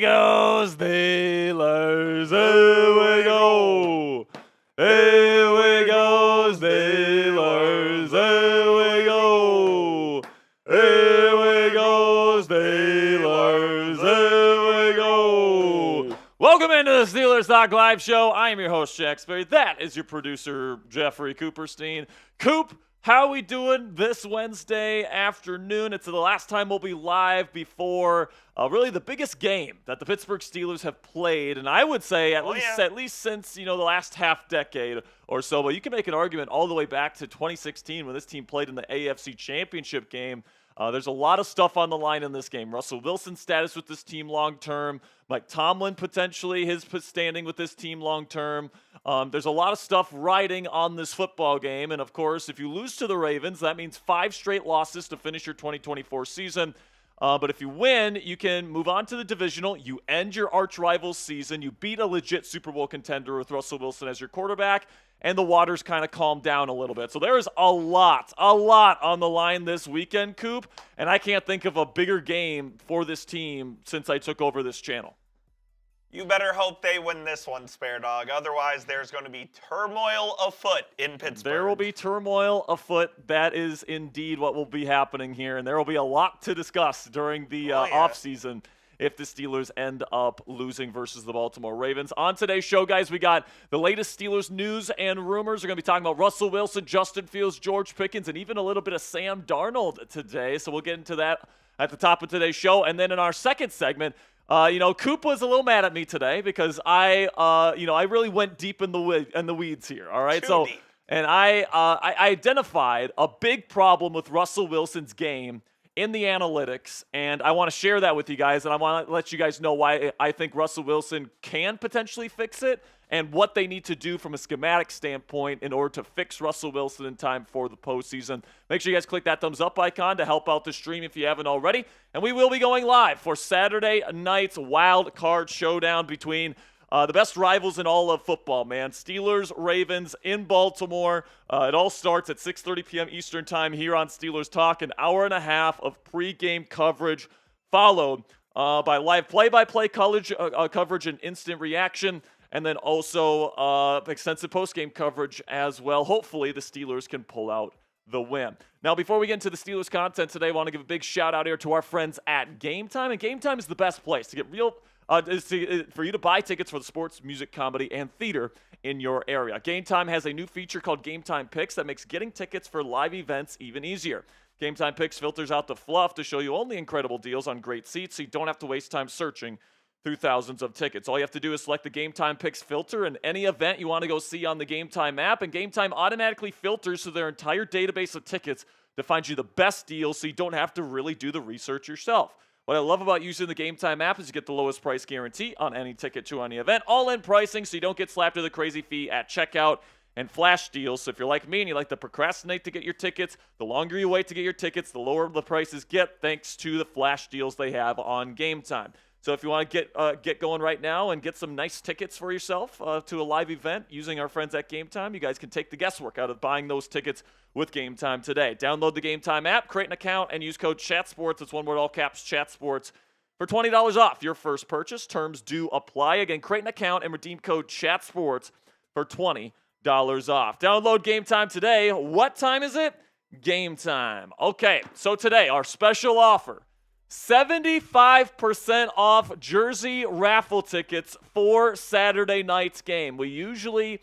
go, Steelers. Here we go. Here we go, Steelers. Here we go. Here we go, Steelers. Here we go. Welcome into the Steelers Talk Live Show. I am your host, Jack Sperry. That is your producer, Jeffrey Cooperstein. Coop, how are we doing this Wednesday afternoon? It's the last time we'll be live before really the biggest game that the Pittsburgh Steelers have played, and I would say at least since the last half decade or so. But you can make an argument all the way back to 2016 when this team played in the AFC Championship game. There's a lot of stuff on the line in this game. Russell Wilson's status with this team long term. Mike Tomlin potentially his standing with this team long term. There's a lot of stuff riding on this football game. And, of course, if you lose to the Ravens, that means 5 straight losses to finish your 2024 season. But if you win, you can move on to the divisional. You end your arch rival's season. You beat a legit Super Bowl contender with Russell Wilson as your quarterback. And the waters kind of calm down a little bit. So there is a lot on the line this weekend, Coop. And I can't think of a bigger game for this team since I took over this channel. You better hope they win this one, Spare Dog. Otherwise, there's going to be turmoil afoot in Pittsburgh. There will be turmoil afoot. That is indeed what will be happening here. And there will be a lot to discuss during the offseason if the Steelers end up losing versus the Baltimore Ravens. On today's show, guys, we got the latest Steelers news and rumors. We're going to be talking about Russell Wilson, Justin Fields, George Pickens, and even a little bit of Sam Darnold today. So we'll get into that at the top of today's show. And then in our second segment, Coop was a little mad at me today because I really went deep in the weeds here. All right, Too deep. And I identified a big problem with Russell Wilson's game in the analytics, and I want to share that with you guys, and I want to let you guys know why I think Russell Wilson can potentially fix it and what they need to do from a schematic standpoint in order to fix Russell Wilson in time for the postseason. Make sure you guys click that thumbs up icon to help out the stream if you haven't already, and we will be going live for Saturday night's wild card showdown between the best rivals in all of football, man. Steelers, Ravens in Baltimore. It all starts at 6:30 p.m. Eastern time here on Steelers Talk. An hour and a half of pregame coverage followed by live play-by-play coverage and instant reaction, and then also extensive postgame coverage as well. Hopefully the Steelers can pull out the win. Now, before we get into the Steelers content today, I want to give a big shout-out here to our friends at Game Time. And Game Time is the best place to get for you to buy tickets for the sports, music, comedy, and theater in your area. Game Time has a new feature called Game Time Picks that makes getting tickets for live events even easier. Game Time Picks filters out the fluff to show you only incredible deals on great seats, so you don't have to waste time searching through thousands of tickets. All you have to do is select the Game Time Picks filter and any event you want to go see on the Game Time app, and Game Time automatically filters to their entire database of tickets to find you the best deals so you don't have to really do the research yourself. What I love about using the Game Time app is you get the lowest price guarantee on any ticket to any event. All-in pricing so you don't get slapped with a crazy fee at checkout, and flash deals. So if you're like me and you like to procrastinate to get your tickets, the longer you wait to get your tickets, the lower the prices get thanks to the flash deals they have on Game Time. So if you want to get going right now and get some nice tickets for yourself to a live event using our friends at Game Time, you guys can take the guesswork out of buying those tickets with Game Time today. Download the Game Time app, create an account, and use code CHATSPORTS. It's one word, all caps, CHATSPORTS, for $20 off your first purchase. Terms do apply. Again, create an account and redeem code CHATSPORTS for $20 off. Download Game Time today. What time is it? Game time. Okay, so today, our special offer. 75% off jersey raffle tickets for Saturday night's game. We usually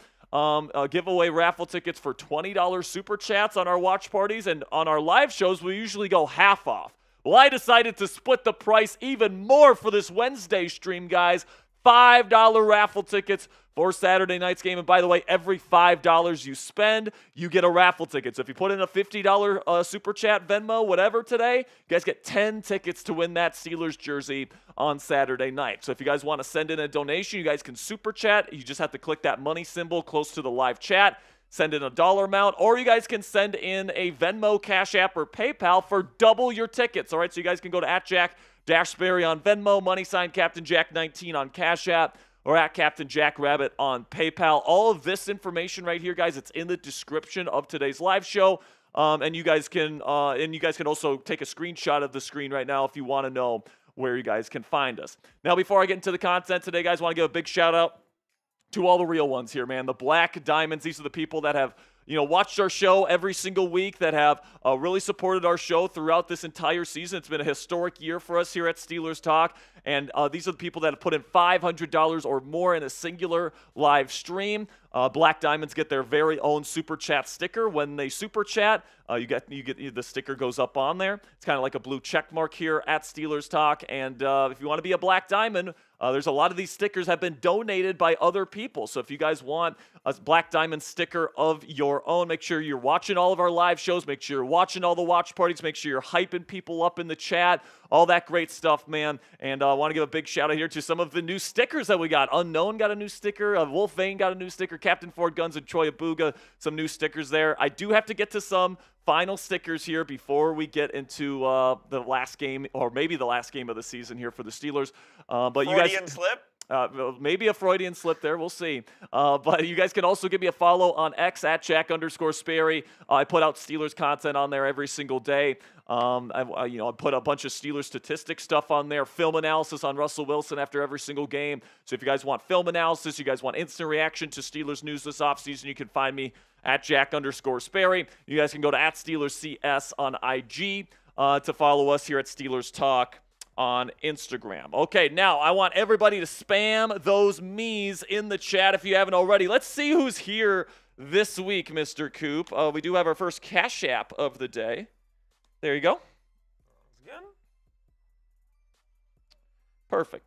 give away raffle tickets for $20 super chats on our watch parties, and on our live shows, we usually go half off. Well, I decided to split the price even more for this Wednesday stream, guys. $5 raffle tickets for Saturday night's game. And by the way, every $5 you spend, you get a raffle ticket. So if you put in a $50 super chat, Venmo, whatever today, you guys get 10 tickets to win that Steelers jersey on Saturday night. So if you guys want to send in a donation, you guys can super chat. You just have to click that money symbol close to the live chat. Send in a dollar amount, or you guys can send in a Venmo, Cashapp, or PayPal for double your tickets. All right, so you guys can go to @Jack-Sperry on Venmo, # Captain Jack 19 on Cash App, or @Captain Jack Rabbit on PayPal. All of this information right here, guys, it's in the description of today's live show. And you guys can also take a screenshot of the screen right now if you want to know where you guys can find us. Now, before I get into the content today, guys, I want to give a big shout out to all the real ones here, man. The Black Diamonds, these are the people that have watched our show every single week, that have really supported our show throughout this entire season. It's been a historic year for us here at Steelers Talk, and these are the people that have put in $500 or more in a singular live stream. Black Diamonds get their very own Super Chat sticker. When they Super Chat, you get the sticker goes up on there. It's kind of like a blue check mark here at Steelers Talk, and if you want to be a Black Diamond, there's a lot of these stickers have been donated by other people. So if you guys want a Black Diamond sticker of your own, make sure you're watching all of our live shows. Make sure you're watching all the watch parties. Make sure you're hyping people up in the chat. All that great stuff, man. And I want to give a big shout out here to some of the new stickers that we got. Unknown got a new sticker. Wolf Vane got a new sticker. Captain Ford Guns and Troy Abuga, some new stickers there. I do have to get to some final stickers here before we get into the last game, or maybe the last game of the season here for the Steelers. But Freudian you guys, slip? Maybe a Freudian slip there. We'll see. But you guys can also give me a follow on X at Jack_Sperry. I put out Steelers content on there every single day. I put a bunch of Steelers statistic stuff on there, film analysis on Russell Wilson after every single game. So if you guys want film analysis, you guys want instant reaction to Steelers news this offseason, you can find me at Jack_Sperry. You guys can go to at SteelersCS on IG to follow us here at Steelers Talk on Instagram. Okay, now I want everybody to spam those me's in the chat if you haven't already. Let's see who's here this week, Mr. Coop. We do have our first Cashapp of the day. There you go. Good. Perfect.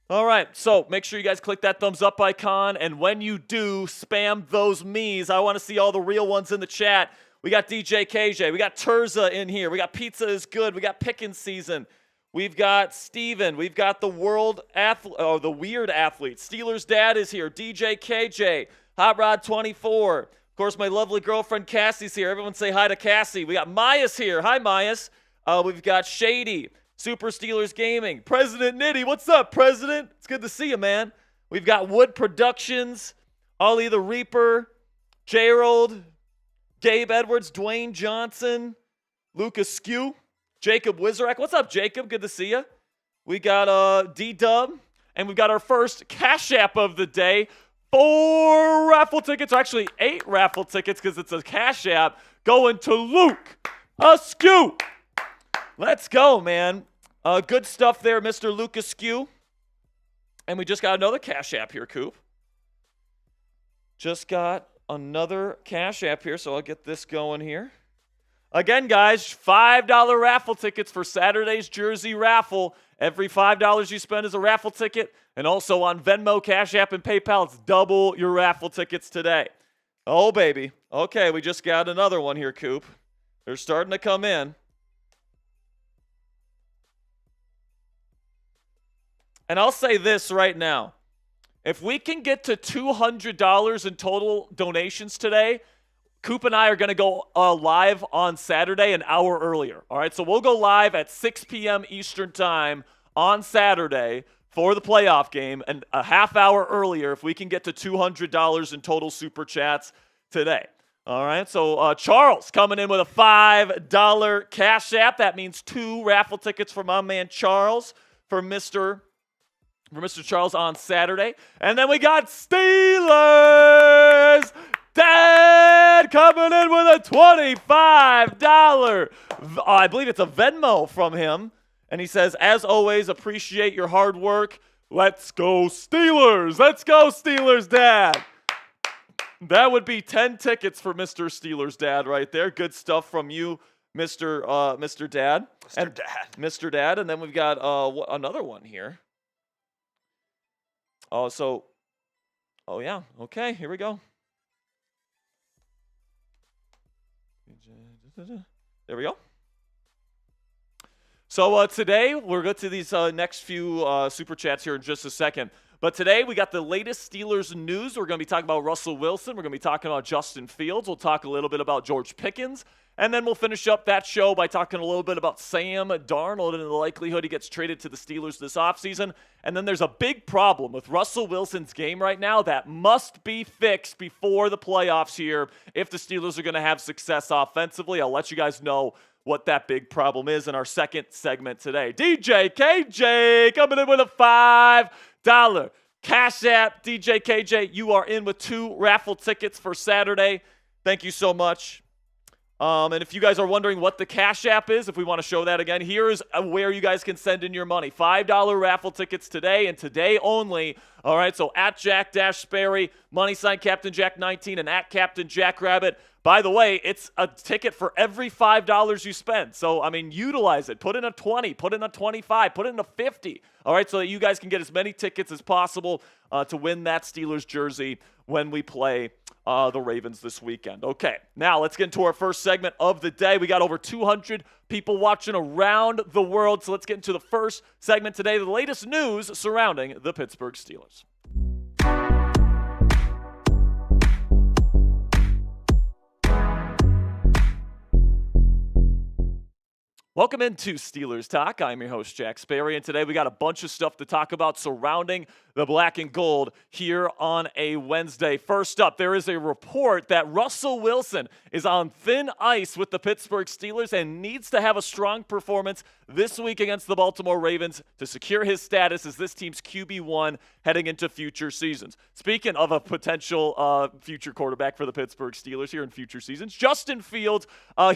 All right, so make sure you guys click that thumbs up icon, and when you do, spam those me's. I want to see all the real ones in the chat. We got DJ KJ. We got Terza in here. We got Pizza is Good. We got Pickens Season. We've got Steven. We've got the the Weird Athlete. Steelers Dad is here. DJ KJ. Hot Rod 24. Of course, my lovely girlfriend Cassie's here. Everyone say hi to Cassie. We got Maya's here. Hi, Mayas. We've got Shady. Super Steelers Gaming. President Nitty. What's up, President? It's good to see you, man. We've got Wood Productions. Ollie the Reaper. Gerald. Gabe Edwards. Dwayne Johnson. Lucas Skew. Jacob Wizarek. What's up, Jacob? Good to see you. We got D-Dub. And we've got our first Cash App of the day. 4 raffle tickets, or actually 8 raffle tickets because it's a Cash App, going to Luke Askew. Let's go, man. Good stuff there, Mr. Luke Askew. And we just got another Cash App here, Coop. Just got another Cash App here, so I'll get this going here. Again, guys, $5 raffle tickets for Saturday's jersey raffle. Every $5 you spend is a raffle ticket. And also on Venmo, Cash App, and PayPal, it's double your raffle tickets today. Oh, baby. Okay, we just got another one here, Coop. They're starting to come in. And I'll say this right now. If we can get to $200 in total donations today, Coop and I are going to go live on Saturday an hour earlier. All right, so we'll go live at 6 p.m. Eastern time on Saturday for the playoff game, and a half hour earlier if we can get to $200 in total super chats today. All right, so Charles coming in with a $5 Cash App. That means 2 raffle tickets for my man Charles, for Mr. Charles on Saturday. And then we got Steelers Dad coming in with a $25. I believe it's a Venmo from him. And he says, as always, appreciate your hard work. Let's go Steelers. Let's go Steelers, Dad. That would be 10 tickets for Mr. Steelers Dad right there. Good stuff from you, Mr. Dad. Mr. Dad. And then we've got another one here. Oh yeah. Okay, here we go. There we go. So today, we'll get to these next few super chats here in just a second. But today, we got the latest Steelers news. We're going to be talking about Russell Wilson. We're going to be talking about Justin Fields. We'll talk a little bit about George Pickens. And then we'll finish up that show by talking a little bit about Sam Darnold and the likelihood he gets traded to the Steelers this offseason. And then there's a big problem with Russell Wilson's game right now that must be fixed before the playoffs here if the Steelers are going to have success offensively. I'll let you guys know what that big problem is in our second segment today. DJ KJ coming in with a $5 Cash App. DJ KJ, you are in with 2 raffle tickets for Saturday. Thank you so much. And if you guys are wondering what the Cash App is, if we want to show that again, here's where you guys can send in your money. $5 raffle tickets today and today only. All right, so at Jack-Sperry, @ Captain Jack 19, and at Captain Jack Rabbit. By the way, it's a ticket for every $5 you spend. So, I mean, utilize it. Put in a 20, put in a 25, put in a 50. All right, so that you guys can get as many tickets as possible to win that Steelers jersey when we play the Ravens this weekend. Okay, now let's get into our first segment of the day. We got over 200 people watching around the world, so let's get into the first segment today, the latest news surrounding the Pittsburgh Steelers. Welcome into Steelers Talk. I'm your host, Jack Sperry, and today we got a bunch of stuff to talk about surrounding the black and gold here on a Wednesday. First up, there is a report that Russell Wilson is on thin ice with the Pittsburgh Steelers and needs to have a strong performance this week against the Baltimore Ravens to secure his status as this team's QB1 heading into future seasons. Speaking of a potential future quarterback for the Pittsburgh Steelers here in future seasons, Justin Fields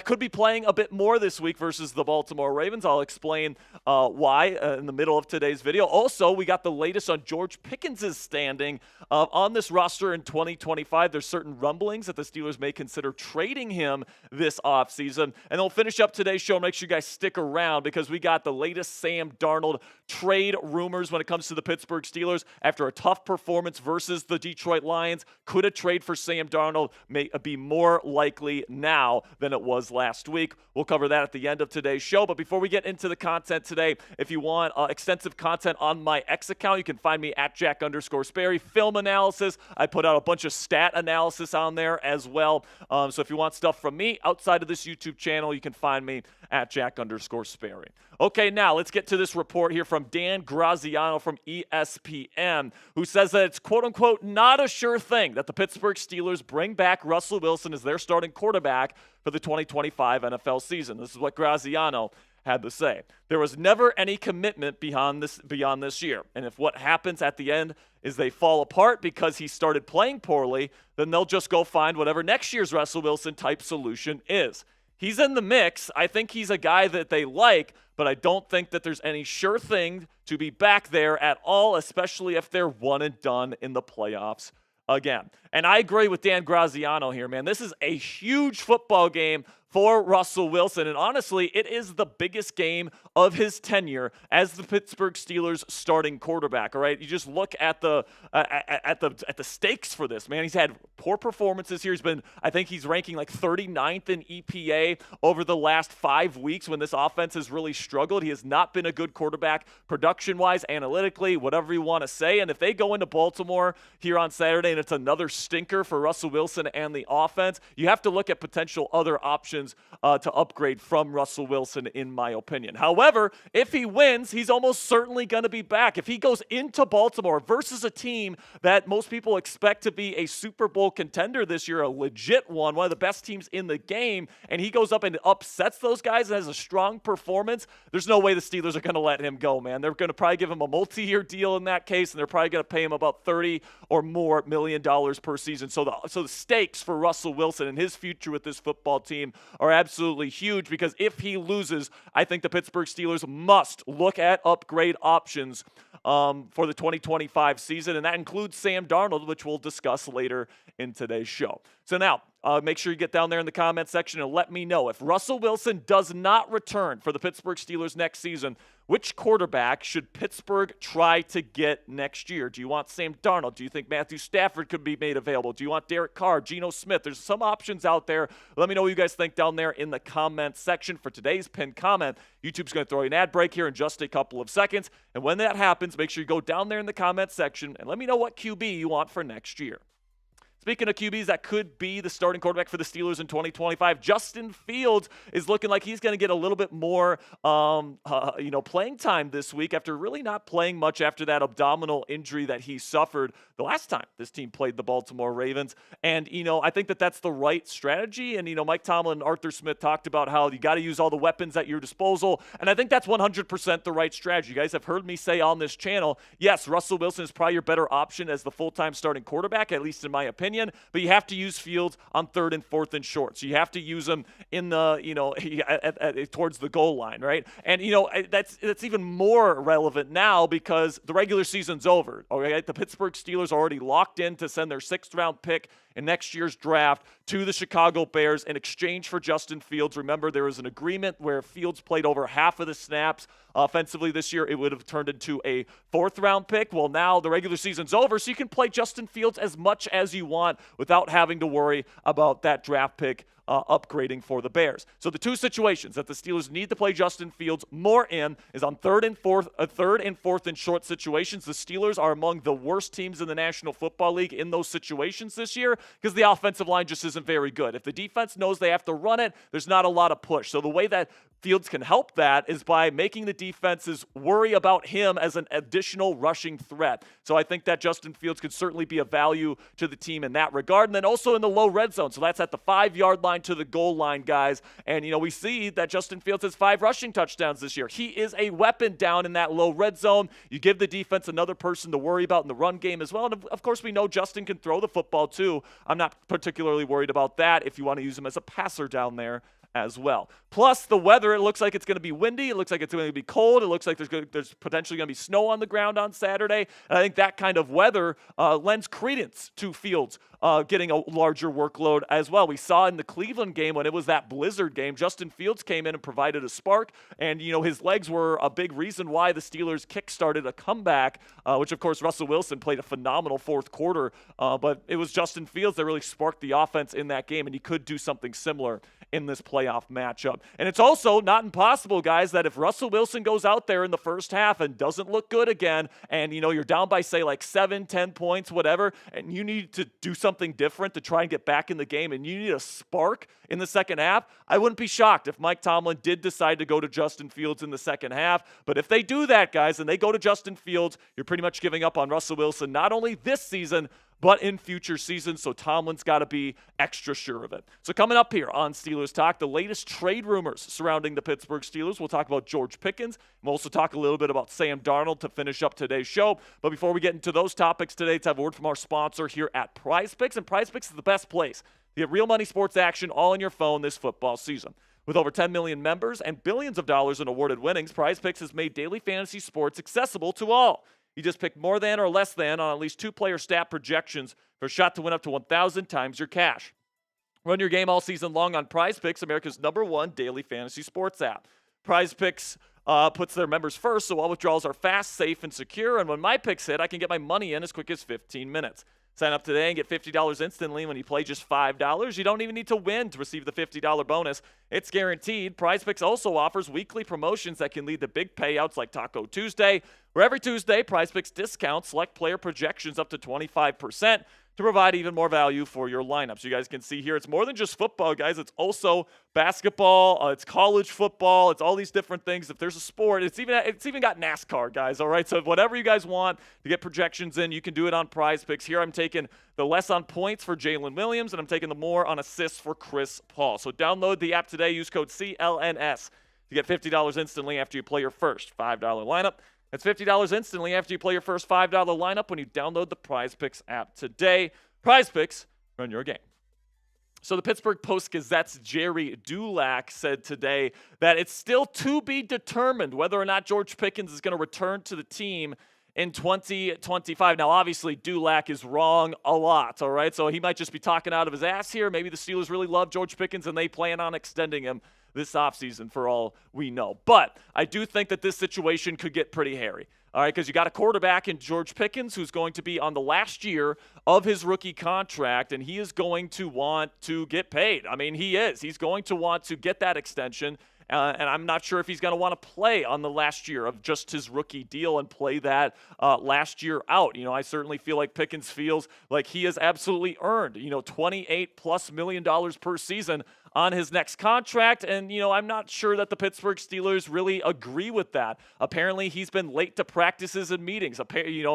could be playing a bit more this week versus the Baltimore Ravens. I'll explain why in the middle of today's video. Also, we got the latest on George Pickens' standing on this roster in 2025. There's certain rumblings that the Steelers may consider trading him this offseason. And they'll finish up today's show. Make sure you guys stick around because we got the latest Sam Darnold trade rumors when it comes to the Pittsburgh Steelers. After a tough performance versus the Detroit Lions, could a trade for Sam Darnold may be more likely now than it was last week? We'll cover that at the end of today's show. But before we get into the content today, if you want extensive content on my X account, you can find me at Jack_Sperry. Film analysis. I put out a bunch of stat analysis on there as well. So if you want stuff from me outside of this YouTube channel, you can find me at Jack_Sperry. Okay, now let's get to this report here from Dan Graziano from ESPN, who says that it's quote-unquote not a sure thing that the Pittsburgh Steelers bring back Russell Wilson as their starting quarterback for the 2025 NFL season. This is what Graziano had to say. There was never any commitment beyond this year. And if what happens at the end is they fall apart because he started playing poorly, then they'll just go find whatever next year's Russell Wilson type solution is. He's in the mix. I think he's a guy that they like, but I don't think that there's any sure thing to be back there at all, especially if they're one and done in the playoffs again. And I agree with Dan Graziano here, man. This is a huge football game for Russell Wilson, and honestly, it is the biggest game of his tenure as the Pittsburgh Steelers starting quarterback. All right, you just look at the stakes for this, man. He's had poor performances here. I think he's ranking like 39th in EPA over the last 5 weeks when this offense has really struggled. He has not been a good quarterback production-wise, analytically, whatever you want to say. And if they go into Baltimore here on Saturday and it's another stinker for Russell Wilson and the offense, you have to look at potential other options to upgrade from Russell Wilson, in my opinion. However, if he wins, he's almost certainly going to be back. If he goes into Baltimore versus a team that most people expect to be a Super Bowl contender this year, a legit one of the best teams in the game, and he goes up and upsets those guys and has a strong performance, there's no way the Steelers are going to let him go, man. They're going to probably give him a multi-year deal in that case, and they're probably going to pay him about $30 or more million per season. So the stakes for Russell Wilson and his future with this football team are absolutely huge, because if he loses, I think the Pittsburgh Steelers must look at upgrade options for the 2025 season, and that includes Sam Darnold, which we'll discuss later in today's show. So now, make sure you get down there in the comment section and let me know, if Russell Wilson does not return for the Pittsburgh Steelers next season, which quarterback should Pittsburgh try to get next year? Do you want Sam Darnold? Do you think Matthew Stafford could be made available? Do you want Derek Carr, Geno Smith? There's some options out there. Let me know what you guys think down there in the comment section. For today's pinned comment, YouTube's going to throw you an ad break here in just a couple of seconds. And when that happens, make sure you go down there in the comment section and let me know what QB you want for next year. speaking of QBs that could be the starting quarterback for the Steelers in 2025, Justin Fields is looking like he's going to get a little bit more, playing time this week after really not playing much after that abdominal injury that he suffered the last time this team played the Baltimore Ravens. And, I think that that's the right strategy. And, Mike Tomlin and Arthur Smith talked about how you got to use all the weapons at your disposal. And I think that's 100% the right strategy. You guys have heard me say on this channel, yes, Russell Wilson is probably your better option as the full-time starting quarterback, at least in my opinion. But you have to use Fields on 3rd and 4th and short. So you have to use him in the, towards the goal line, right? And, that's even more relevant now because the regular season's over. Okay, the Pittsburgh Steelers are already locked in to send their 6th-round pick in next year's draft to the Chicago Bears in exchange for Justin Fields. Remember, there was an agreement where Fields played over half of the snaps offensively this year. It would have turned into a 4th-round pick. Well, now the regular season's over, so you can play Justin Fields as much as you want without having to worry about that draft pick upgrading for the Bears. So the two situations that the Steelers need to play Justin Fields more in is on 3rd and 4th and short situations. The Steelers are among the worst teams in the National Football League in those situations this year because the offensive line just isn't very good. If the defense knows they have to run it, there's not a lot of push. So the way that Fields can help that is by making the defenses worry about him as an additional rushing threat. So I think that Justin Fields could certainly be a value to the team in that regard. And then also in the low red zone. So that's at the 5-yard line to the goal line, guys. And, we see that Justin Fields has 5 rushing touchdowns this year. He is a weapon down in that low red zone. You give the defense another person to worry about in the run game as well. And, of course, we know Justin can throw the football too. I'm not particularly worried about that if you want to use him as a passer down there as well. Plus, the weather, it looks like it's going to be windy. It looks like it's going to be cold. It looks like there's potentially going to be snow on the ground on Saturday. And I think that kind of weather lends credence to Fields getting a larger workload as well. We saw in the Cleveland game when it was that blizzard game, Justin Fields came in and provided a spark. And, his legs were a big reason why the Steelers kick-started a comeback, which, of course, Russell Wilson played a phenomenal 4th quarter. But it was Justin Fields that really sparked the offense in that game, and he could do something similar in this playoff matchup. And it's also not impossible, guys, that if Russell Wilson goes out there in the first half and doesn't look good again, and, you're down by, say, like 7, 10 points, whatever, and you need to do something different to try and get back in the game, and you need a spark in the second half, I wouldn't be shocked if Mike Tomlin did decide to go to Justin Fields in the second half. But if they do that, guys, and they go to Justin Fields, you're pretty much giving up on Russell Wilson, not only this season, but in future seasons, so Tomlin's got to be extra sure of it. So coming up here on Steelers Talk, the latest trade rumors surrounding the Pittsburgh Steelers. We'll talk about George Pickens. We'll also talk a little bit about Sam Darnold to finish up today's show. But before we get into those topics today, let's have a word from our sponsor here at PrizePicks. And PrizePicks is the best place to get real money sports action all on your phone this football season. With over 10 million members and billions of dollars in awarded winnings, PrizePicks has made daily fantasy sports accessible to all. You just pick more than or less than on at least 2-player stat projections for a shot to win up to 1,000 times your cash. Run your game all season long on PrizePicks, America's #1 daily fantasy sports app. PrizePicks puts their members first, so all withdrawals are fast, safe, and secure. And when my picks hit, I can get my money in as quick as 15 minutes. Sign up today and get $50 instantly when you play just $5. You don't even need to win to receive the $50 bonus. It's guaranteed. PrizePicks also offers weekly promotions that can lead to big payouts like Taco Tuesday, where every Tuesday, PrizePicks discounts select player projections up to 25% to provide even more value for your lineups. You guys can see here, it's more than just football, guys. It's also basketball, it's college football, it's all these different things. If there's a sport, it's even got NASCAR, guys, all right? So whatever you guys want to get projections in, you can do it on PrizePicks. Here I'm taking the less on points for Jalen Williams, and I'm taking the more on assists for Chris Paul. So download the app today. Use code CLNS to get $50 instantly after you play your first $5 lineup. That's $50 instantly after you play your first $5 lineup when you download the PrizePicks app today. PrizePicks, run your game. So the Pittsburgh Post-Gazette's Jerry Dulac said today that it's still to be determined whether or not George Pickens is going to return to the team in 2025. Now, obviously, Dulac is wrong a lot, all right? So he might just be talking out of his ass here. Maybe the Steelers really love George Pickens and they plan on extending him this offseason for all we know. But I do think that this situation could get pretty hairy, all right, because you got a quarterback in George Pickens who's going to be on the last year of his rookie contract, and he is going to want to get paid. I mean, he is. He's going to want to get that extension. And I'm not sure if he's going to want to play on the last year of just his rookie deal and play that last year out. I certainly feel like Pickens feels like he has absolutely earned, $28+ million per season on his next contract. And, I'm not sure that the Pittsburgh Steelers really agree with that. Apparently, he's been late to practices and meetings.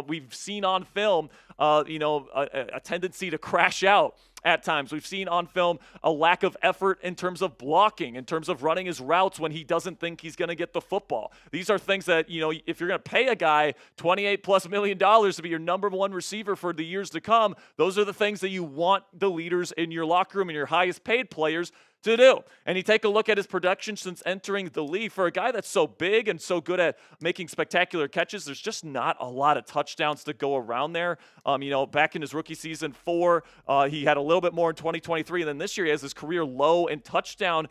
We've seen on film, a tendency to crash out at times. We've seen on film a lack of effort in terms of blocking, in terms of running his routes when he doesn't think he's going to get the football. These are things that, if you're going to pay a guy $28+ million to be your number one receiver for the years to come, those are the things that you want the leaders in your locker room and your highest paid players to do. And you take a look at his production since entering the league. For a guy that's so big and so good at making spectacular catches, there's just not a lot of touchdowns to go around there. Back in his rookie season 4, he had a little bit more in 2023, and then this year he has his career low in touchdown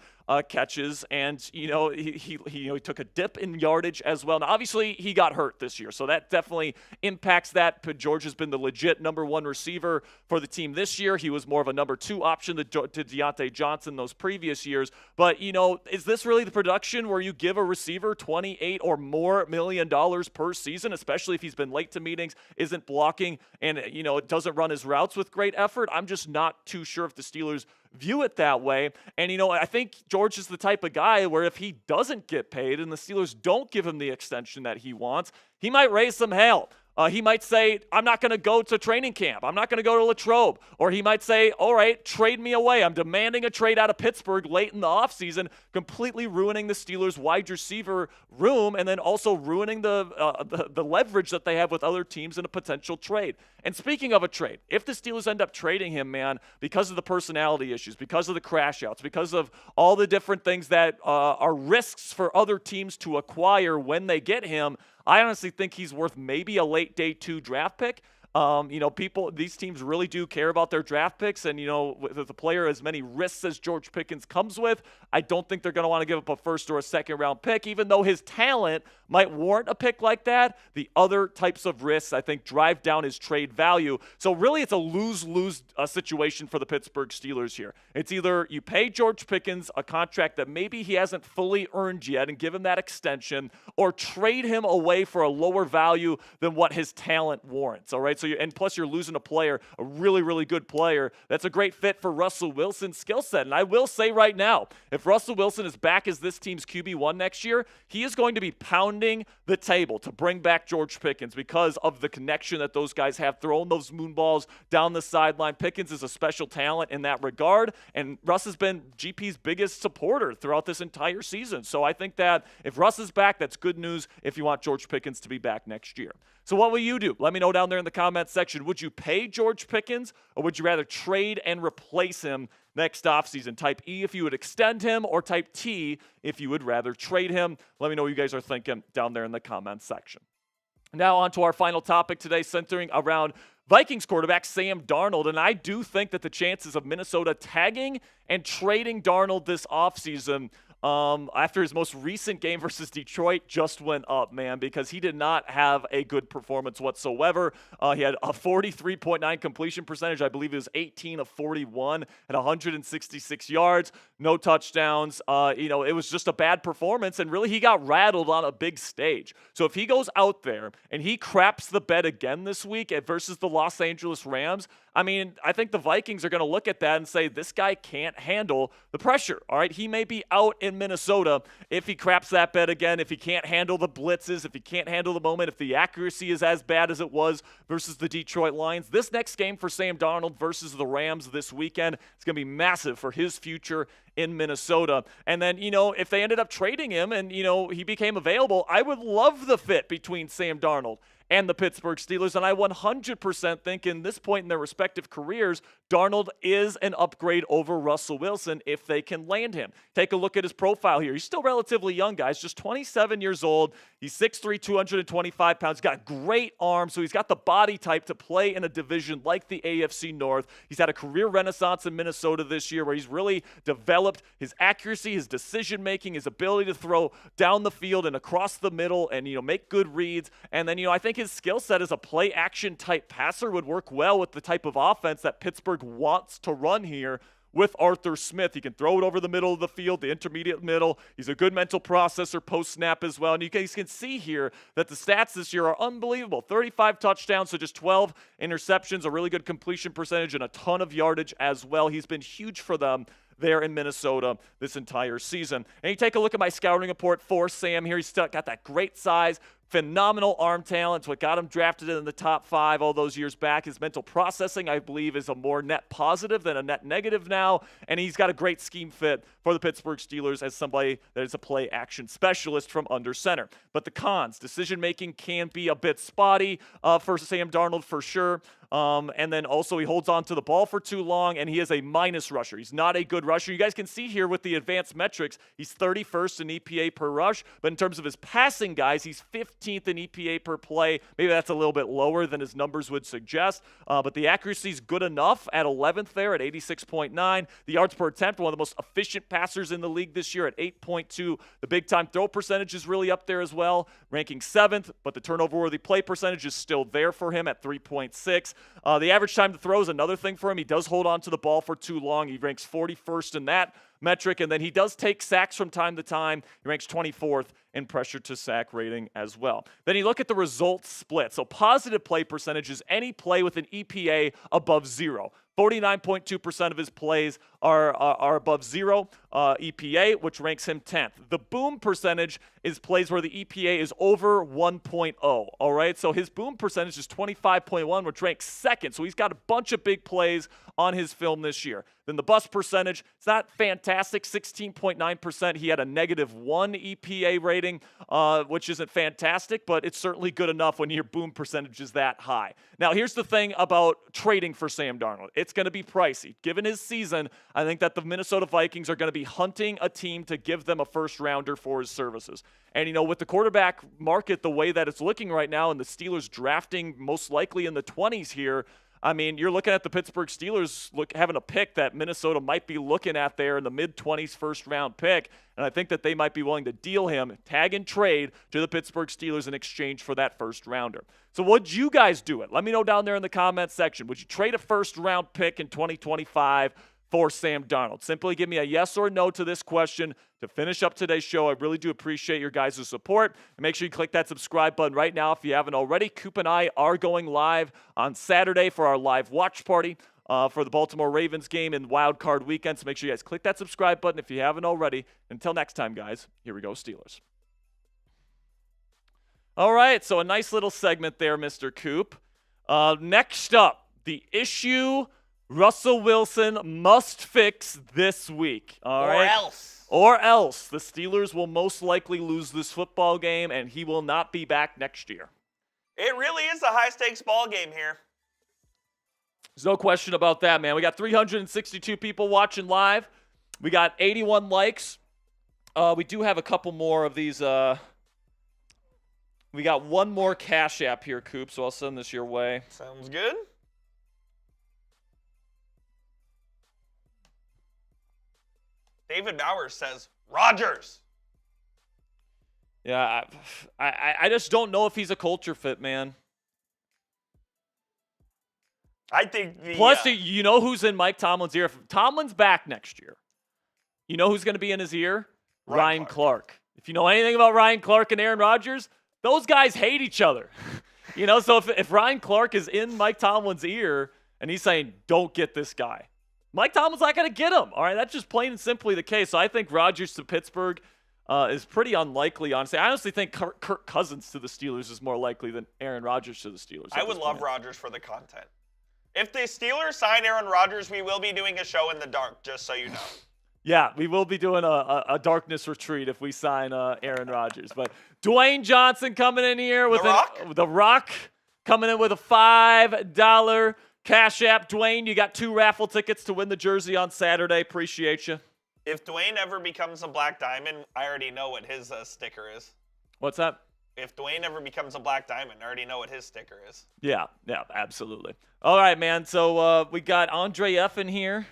catches, and he took a dip in yardage as well. Now, obviously, he got hurt this year, so that definitely impacts that. But George has been the legit number 1 receiver for the team this year. He was more of a number 2 option to Deontay Johnson those previous years. But is this really the production where you give a receiver $28 or more million per season, especially if he's been late to meetings, isn't blocking, and doesn't run his routes with great effort? I'm just not too sure if the Steelers view it that way. And, I think George is the type of guy where if he doesn't get paid and the Steelers don't give him the extension that he wants, he might raise some hell. He might say, I'm not going to go to training camp. I'm not going to go to Latrobe. Or he might say, all right, trade me away. I'm demanding a trade out of Pittsburgh late in the offseason, completely ruining the Steelers' wide receiver room and then also ruining the leverage that they have with other teams in a potential trade. And speaking of a trade, if the Steelers end up trading him, man, because of the personality issues, because of the crash outs, because of all the different things that are risks for other teams to acquire when they get him, I honestly think he's worth maybe a late day 2 draft pick. These teams really do care about their draft picks, and with a player as many risks as George Pickens comes with, I don't think they're going to want to give up a first or a second round pick, even though his talent might warrant a pick like that. The other types of risks, I think, drive down his trade value. So really, it's a lose-lose situation for the Pittsburgh Steelers here. It's either you pay George Pickens a contract that maybe he hasn't fully earned yet and give him that extension, or trade him away for a lower value than what his talent warrants. All right. And plus you're losing a player, a really, really good player. That's a great fit for Russell Wilson's skill set. And I will say right now, if Russell Wilson is back as this team's QB1 next year, he is going to be pounding the table to bring back George Pickens because of the connection that those guys have, throwing those moon balls down the sideline. Pickens is a special talent in that regard, and Russ has been GP's biggest supporter throughout this entire season. So I think that if Russ is back, that's good news if you want George Pickens to be back next year. So what will you do? Let me know down there in the comments section. Would you pay George Pickens, or would you rather trade and replace him next offseason? Type E if you would extend him, or type T if you would rather trade him. Let me know what you guys are thinking down there in the comments section. Now on to our final topic today, centering around Vikings quarterback Sam Darnold. And I do think that the chances of Minnesota tagging and trading Darnold this offseason after his most recent game versus Detroit just went up, man, because he did not have a good performance whatsoever. He had a 43.9 completion percentage. I believe it was 18 of 41 at 166 yards, no touchdowns. It was just a bad performance, and really he got rattled on a big stage. So if he goes out there and he craps the bed again this week versus the Los Angeles Rams, I think the Vikings are going to look at that and say, this guy can't handle the pressure. All right, he may be out in Minnesota if he craps that bed again, if he can't handle the blitzes, if he can't handle the moment, if the accuracy is as bad as it was versus the Detroit Lions. This next game for Sam Darnold versus the Rams this weekend is going to be massive for his future in Minnesota. And then, if they ended up trading him and, he became available, I would love the fit between Sam Darnold and the Pittsburgh Steelers. And I 100% think in this point in their respective careers, Darnold is an upgrade over Russell Wilson if they can land him. Take a look at his profile here. He's still relatively young, guys, just 27 years old. He's 6'3", 225 pounds, got great arms, so he's got the body type to play in a division like the AFC North. He's had a career renaissance in Minnesota this year where he's really developed his accuracy, his decision-making, his ability to throw down the field and across the middle and, make good reads. And then, I think his skill set as a play-action type passer would work well with the type of offense that Pittsburgh wants to run here with Arthur Smith. He can throw it over the middle of the field, the intermediate middle. He's a good mental processor post-snap as well. And you guys can see here that the stats this year are unbelievable. 35 touchdowns, so just 12 interceptions, a really good completion percentage, and a ton of yardage as well. He's been huge for them there in Minnesota this entire season. And you take a look at my scouting report for Sam here. He's still got that great size, phenomenal arm talent. It's what got him drafted in the top 5 all those years back. His mental processing, I believe, is a more net positive than a net negative now. And he's got a great scheme fit for the Pittsburgh Steelers as somebody that is a play action specialist from under center. But the cons, decision-making can be a bit spotty for Sam Darnold for sure. And then also he holds on to the ball for too long, and he is a minus rusher. He's not a good rusher. You guys can see here with the advanced metrics, he's 31st in EPA per rush, but in terms of his passing guys, he's 15th in EPA per play. Maybe that's a little bit lower than his numbers would suggest, but the accuracy is good enough at 11th there at 86.9. The yards per attempt, one of the most efficient passers in the league this year at 8.2. The big-time throw percentage is really up there as well, ranking 7th, but the turnover-worthy play percentage is still there for him at 3.6. The average time to throw is another thing for him. He does hold on to the ball for too long. He ranks 41st in that metric, and then he does take sacks from time to time. He ranks 24th in pressure to sack rating as well. Then you look at the results split. So positive play percentage is any play with an EPA above 0. 49.2% of his plays are above 0 EPA, which ranks him 10th. The boom percentage is plays where the EPA is over 1.0. All right, so his boom percentage is 25.1, which ranks 2nd. So he's got a bunch of big plays on his film this year. Then the bust percentage, it's not fantastic, 16.9%. He had a -1 EPA rating, which isn't fantastic, but it's certainly good enough when your boom percentage is that high. Now, here's the thing about trading for Sam Darnold. It's going to be pricey. Given his season, I think that the Minnesota Vikings are going to be hunting a team to give them a first-rounder for his services. And, you know, with the quarterback market the way that it's looking right now and the Steelers drafting most likely in the 20s here, I mean, you're looking at the Pittsburgh Steelers having a pick that Minnesota might be looking at there in the mid-20s first-round pick, and I think that they might be willing to deal him, tag and trade to the Pittsburgh Steelers in exchange for that first-rounder. So would you guys do it? Let me know down there in the comments section. Would you trade a first-round pick in 2025 for Sam Darnold? Simply give me a yes or no to this question to finish up today's show. I really do appreciate your guys' support. And make sure you click that subscribe button right now if you haven't already. Coop and I are going live on Saturday for our live watch party for the Baltimore Ravens game in Wild Card Weekend. So make sure you guys click that subscribe button if you haven't already. Until next time, guys, here we go, Steelers. All right, so a nice little segment there, Mr. Coop. Next up, the issue Russell Wilson must fix this week. All right? Or else the Steelers will most likely lose this football game and he will not be back next year. It really is a high-stakes ball game here. There's no question about that, man. We got 362 people watching live. We got 81 likes. We do have a couple more of these. We got one more Cashapp here, Coop, so I'll send this your way. Sounds good. David Bowers says, Rodgers. Yeah, I just don't know if he's a culture fit, man. I think Plus, you know who's in Mike Tomlin's ear? If Tomlin's back next year, you know who's going to be in his ear? Ryan Clark. If you know anything about Ryan Clark and Aaron Rodgers, those guys hate each other. You know, so if Ryan Clark is in Mike Tomlin's ear and he's saying, don't get this guy, Mike Tomlin's not going to get him. All right, that's just plain and simply the case. So I think Rodgers to Pittsburgh is pretty unlikely, honestly. I honestly think Kirk Cousins to the Steelers is more likely than Aaron Rodgers to the Steelers. I would love Rodgers for the content. If the Steelers sign Aaron Rodgers, we will be doing a show in the dark, just so you know. Yeah, we will be doing a darkness retreat if we sign Aaron Rodgers. But Dwayne Johnson coming in here with The Rock coming in with a $5 Cash App. Dwayne, you got 2 raffle tickets to win the jersey on Saturday. Appreciate you. If Dwayne ever becomes a Black Diamond, I already know what his sticker is. What's that? If Dwayne ever becomes a Black Diamond, I already know what his sticker is. Yeah, absolutely. All right, man. So we got Andre F in here.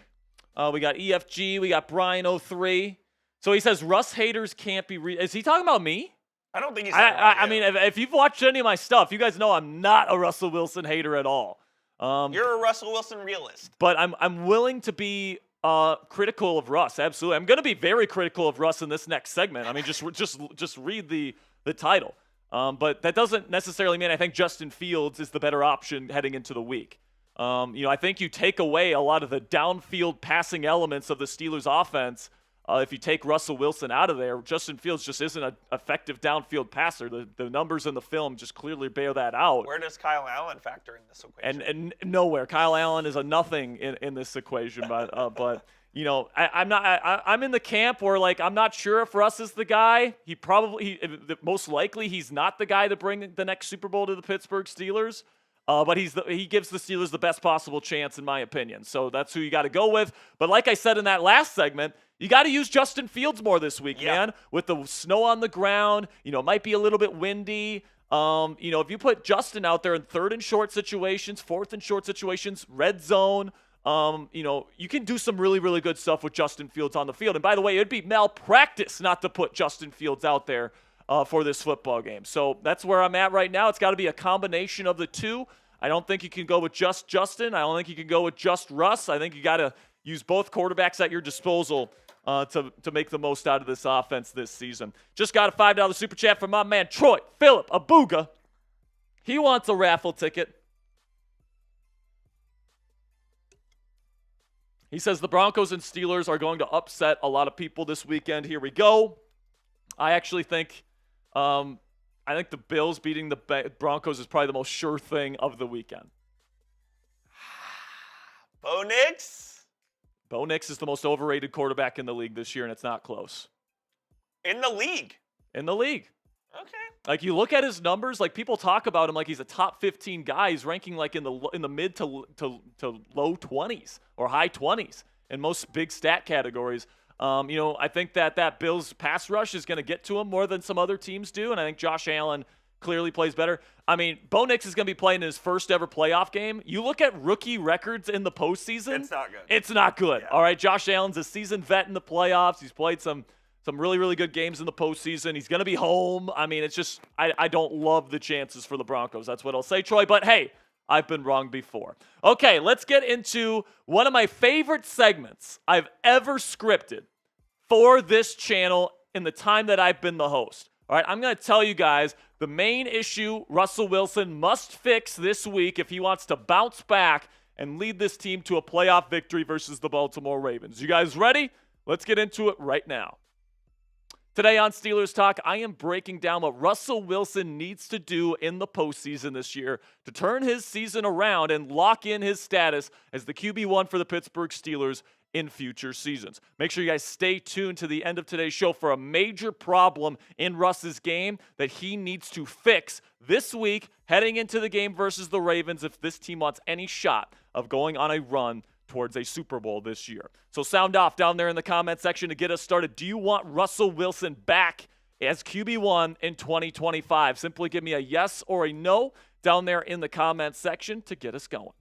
We got EFG. We got Brian03. So he says Russ haters can't be Is he talking about me? I don't think he's talking about you. I mean, if you've watched any of my stuff, you guys know I'm not a Russell Wilson hater at all. You're a Russell Wilson realist. But I'm willing to be Critical of Russ, absolutely. I'm going to be very critical of Russ in this next segment. I mean, just read the title. But that doesn't necessarily mean I think Justin Fields is the better option heading into the week. I think you take away a lot of the downfield passing elements of the Steelers' offense. If you take Russell Wilson out of there, Justin Fields just isn't an effective downfield passer. The numbers in the film just clearly bear that out. Where does Kyle Allen factor in this equation? And nowhere. Kyle Allen is a nothing in this equation. But I'm in the camp where I'm not sure if Russ is the guy. Most likely he's not the guy to bring the next Super Bowl to the Pittsburgh Steelers. But he gives the Steelers the best possible chance, in my opinion. So that's who you got to go with. But like I said in that last segment, you got to use Justin Fields more this week, man. With the snow on the ground, it might be a little bit windy. If you put Justin out there in 3rd and short situations, 4th and short situations, red zone, you can do some really, really good stuff with Justin Fields on the field. And by the way, it'd be malpractice not to put Justin Fields out there for this football game. So that's where I'm at right now. It's got to be a combination of the two. I don't think you can go with just Justin. I don't think you can go with just Russ. I think you got to use both quarterbacks at your disposal to make the most out of this offense this season. Just got a $5 super chat from my man Troy Phillip Abuga. He wants a raffle ticket. He says the Broncos and Steelers are going to upset a lot of people this weekend. Here we go. I actually think the Bills beating the Broncos is probably the most sure thing of the weekend. Bo Nix? Bo Nix is the most overrated quarterback in the league this year, and it's not close. In the league? In the league. Okay. You look at his numbers, people talk about him like he's a top 15 guy. He's ranking in the mid to low 20s or high 20s in most big stat categories. I think that Bills pass rush is going to get to him more than some other teams do, and I think Josh Allen clearly plays better. I mean, Bo Nix is going to be playing in his first ever playoff game. You look at rookie records in the postseason. It's not good. It's not good. Yeah. All right, Josh Allen's a seasoned vet in the playoffs. He's played some really, really good games in the postseason. He's going to be home. I mean, it's just I don't love the chances for the Broncos. That's what I'll say, Troy. But, hey, I've been wrong before. Okay, let's get into one of my favorite segments I've ever scripted for this channel in the time that I've been the host. All right, I'm going to tell you guys the main issue Russell Wilson must fix this week if he wants to bounce back and lead this team to a playoff victory versus the Baltimore Ravens. You guys ready? Let's get into it right now. Today on Steelers Talk, I am breaking down what Russell Wilson needs to do in the postseason this year to turn his season around and lock in his status as the QB1 for the Pittsburgh Steelers in future seasons. Make sure you guys stay tuned to the end of today's show for a major problem in Russ's game that he needs to fix this week heading into the game versus the Ravens if this team wants any shot of going on a run towards a Super Bowl this year. So sound off down there in the comment section to get us started. Do you want Russell Wilson back as QB1 in 2025? Simply give me a yes or a no down there in the comment section to get us going.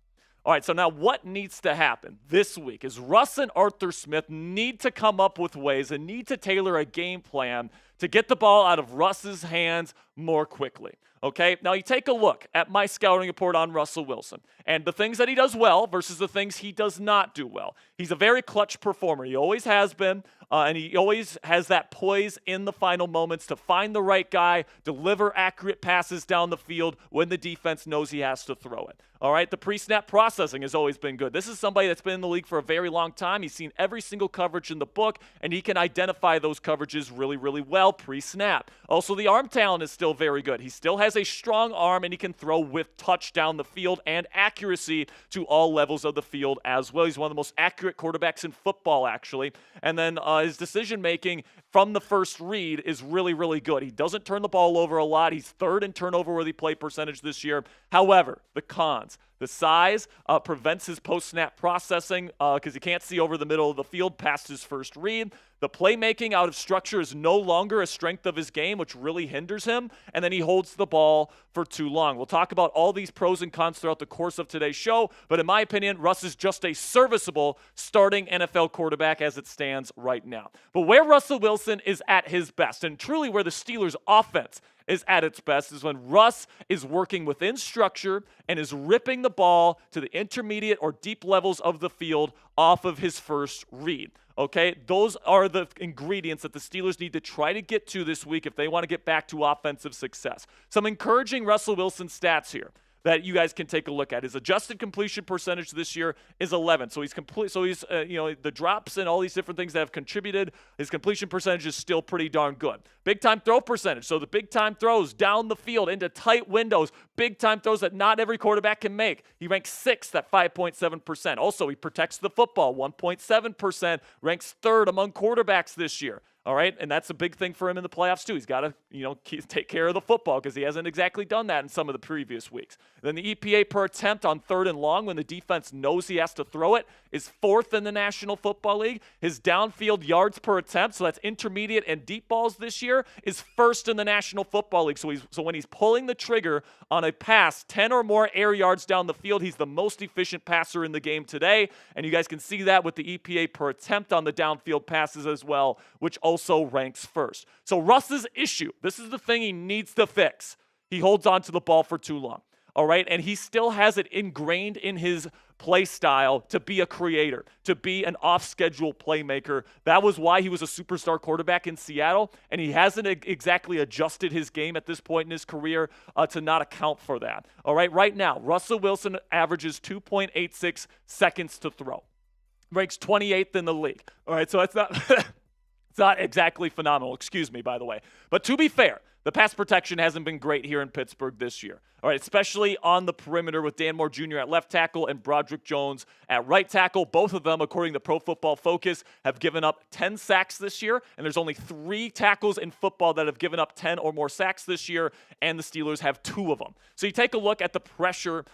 All right, so now what needs to happen this week is Russ and Arthur Smith need to come up with ways and need to tailor a game plan to get the ball out of Russ's hands more quickly. Okay, now you take a look at my scouting report on Russell Wilson and the things that he does well versus the things he does not do well. He's a very clutch performer. He always has been, and he always has that poise in the final moments to find the right guy, deliver accurate passes down the field when the defense knows he has to throw it. All right, the pre-snap processing has always been good. This is somebody that's been in the league for a very long time. He's seen every single coverage in the book, and he can identify those coverages really, really well pre-snap. Also, the arm talent is still very good. He still has a strong arm, and he can throw with touch down the field and accuracy to all levels of the field as well. He's one of the most accurate quarterbacks in football, actually. And then his decision-making from the first read is really, really good. He doesn't turn the ball over a lot. He's third in turnover-worthy play percentage this year. However, the cons. The size prevents his post-snap processing because he can't see over the middle of the field past his first read. The playmaking out of structure is no longer a strength of his game, which really hinders him. And then he holds the ball for too long. We'll talk about all these pros and cons throughout the course of today's show. But in my opinion, Russ is just a serviceable starting NFL quarterback as it stands right now. But where Russell Wilson is at his best, and truly where the Steelers' offense is at its best is when Russ is working within structure and is ripping the ball to the intermediate or deep levels of the field off of his first read. Okay, those are the ingredients that the Steelers need to try to get to this week if they want to get back to offensive success. Some encouraging Russell Wilson stats here that you guys can take a look at. His adjusted completion percentage this year is 11. So he's complete. So he's the drops and all these different things that have contributed. His completion percentage is still pretty darn good. Big time throw percentage. So the big time throws down the field into tight windows, big time throws that not every quarterback can make. He ranks 6th at 5.7%. Also, he protects the football 1.7%, ranks 3rd among quarterbacks this year. All right, and that's a big thing for him in the playoffs too. He's got to, take care of the football because he hasn't exactly done that in some of the previous weeks. Then the EPA per attempt on 3rd and long when the defense knows he has to throw it is 4th in the National Football League. His downfield yards per attempt, so that's intermediate and deep balls this year, is 1st in the National Football League. So when he's pulling the trigger on a pass, 10 or more air yards down the field, he's the most efficient passer in the game today. And you guys can see that with the EPA per attempt on the downfield passes as well, which also ranks 1st. So Russ's issue, this is the thing he needs to fix. He holds on to the ball for too long. All right, and he still has it ingrained in his play style to be a creator, to be an off-schedule playmaker. That was why he was a superstar quarterback in Seattle, and he hasn't exactly adjusted his game at this point in his career to not account for that. All right now, Russell Wilson averages 2.86 seconds to throw. Ranks 28th in the league. All right, so that's not it's not exactly phenomenal. Excuse me, by the way. But to be fair, the pass protection hasn't been great here in Pittsburgh this year. All right, especially on the perimeter with Dan Moore Jr. at left tackle and Broderick Jones at right tackle. Both of them, according to Pro Football Focus, have given up 10 sacks this year, and there's only 3 tackles in football that have given up 10 or more sacks this year, and the Steelers have 2 of them. So you take a look at the pressure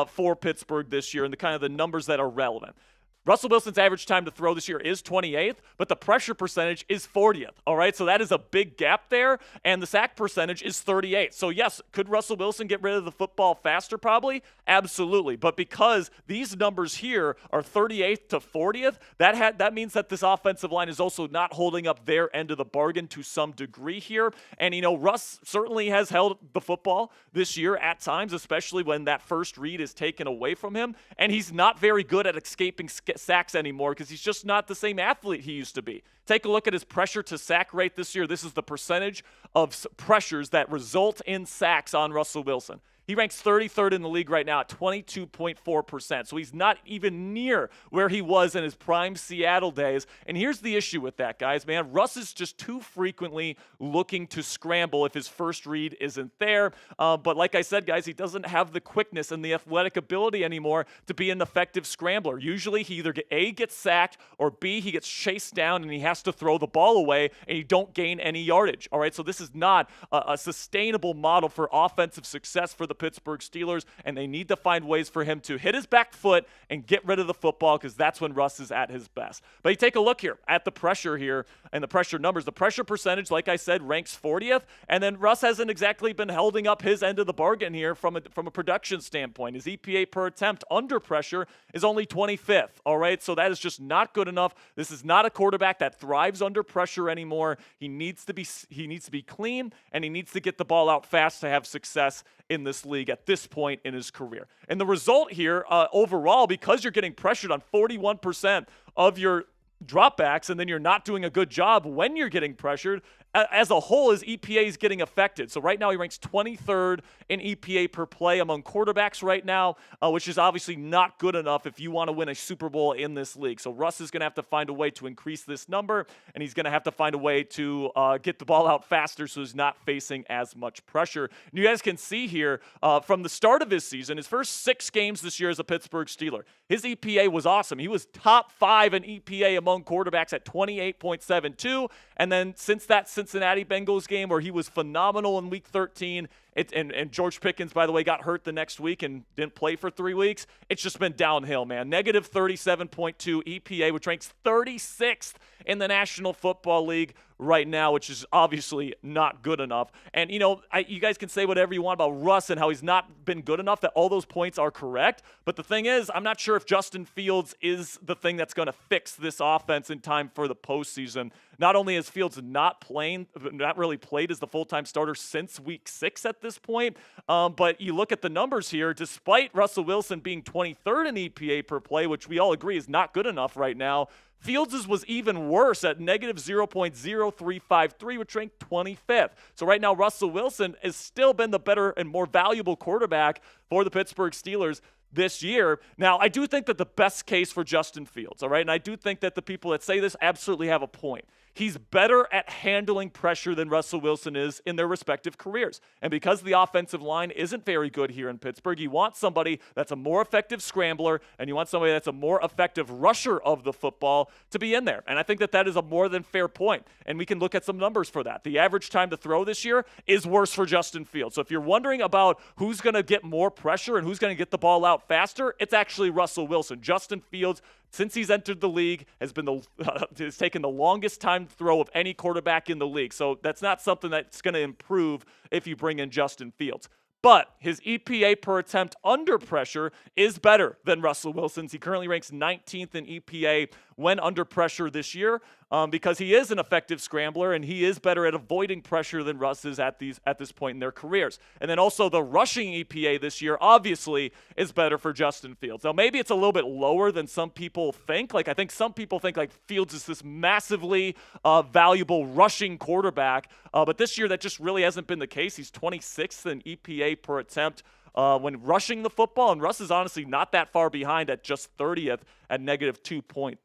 for Pittsburgh this year and the kind of the numbers that are relevant. Russell Wilson's average time to throw this year is 28th, but the pressure percentage is 40th, all right? So that is a big gap there, and the sack percentage is 38th. So yes, could Russell Wilson get rid of the football faster? Probably, absolutely. But because these numbers here are 38th to 40th, that means that this offensive line is also not holding up their end of the bargain to some degree here. And, Russ certainly has held the football this year at times, especially when that first read is taken away from him, and he's not very good at escaping sacks anymore because he's just not the same athlete he used to be. Take a look at his pressure to sack rate this year. This is the percentage of pressures that result in sacks on Russell Wilson. He ranks 33rd in the league right now at 22.4%. So he's not even near where he was in his prime Seattle days. And here's the issue with that, guys, man. Russ is just too frequently looking to scramble if his first read isn't there. But like I said, guys, he doesn't have the quickness and the athletic ability anymore to be an effective scrambler. Usually he either gets sacked or B, he gets chased down and he has to throw the ball away and you don't gain any yardage. All right, so this is not a sustainable model for offensive success for the Pittsburgh Steelers, and they need to find ways for him to hit his back foot and get rid of the football because that's when Russ is at his best. But you take a look here at the pressure here and the pressure numbers. The pressure percentage, like I said, ranks 40th, and then Russ hasn't exactly been holding up his end of the bargain here from a production standpoint. His EPA per attempt under pressure is only 25th, all right? So that is just not good enough. This is not a quarterback that thrives under pressure anymore. He needs to be clean, and he needs to get the ball out fast to have success in this league at this point in his career. And the result here overall, because you're getting pressured on 41% of your dropbacks and then you're not doing a good job when you're getting pressured, as a whole, his EPA is getting affected. So right now he ranks 23rd in EPA per play among quarterbacks right now, which is obviously not good enough if you want to win a Super Bowl in this league. So Russ is going to have to find a way to increase this number, and he's going to have to find a way to get the ball out faster so he's not facing as much pressure. And you guys can see here from the start of his season, his first 6 games this year as a Pittsburgh Steeler, his EPA was awesome. He was top 5 in EPA among quarterbacks at 28.72, and then since that Cincinnati Bengals game where he was phenomenal in Week 13, And George Pickens, by the way, got hurt the next week and didn't play for 3 weeks. It's just been downhill, man. Negative 37.2 EPA, which ranks 36th in the National Football League right now, which is obviously not good enough. And, you guys can say whatever you want about Russ and how he's not been good enough, that all those points are correct. But the thing is, I'm not sure if Justin Fields is the thing that's going to fix this offense in time for the postseason. Not only has Fields not really played as the full-time starter since week 6 at this point, but you look at the numbers here, despite Russell Wilson being 23rd in EPA per play, which we all agree is not good enough right now, Fields' was even worse at negative 0.0353, which ranked 25th. So right now, Russell Wilson has still been the better and more valuable quarterback for the Pittsburgh Steelers this year. Now, I do think that the best case for Justin Fields, all right, and I do think that the people that say this absolutely have a point. He's better at handling pressure than Russell Wilson is in their respective careers. And because the offensive line isn't very good here in Pittsburgh, you want somebody that's a more effective scrambler, and you want somebody that's a more effective rusher of the football to be in there. And I think that that is a more than fair point. And we can look at some numbers for that. The average time to throw this year is worse for Justin Fields. So if you're wondering about who's going to get more pressure and who's going to get the ball out faster, it's actually Russell Wilson. Justin Fields, since he's entered the league, has taken the longest time to throw of any quarterback in the league. So that's not something that's going to improve if you bring in Justin Fields. But his EPA per attempt under pressure is better than Russell Wilson's. He currently ranks 19th in EPA when under pressure this year because he is an effective scrambler and he is better at avoiding pressure than Russ is at this point in their careers. And then also the rushing EPA this year obviously is better for Justin Fields. Now maybe it's a little bit lower than some people think. I think some people think Fields is this massively valuable rushing quarterback, but this year that just really hasn't been the case. He's 26th in EPA per attempt when rushing the football, and Russ is honestly not that far behind at just 30th at negative 2.3.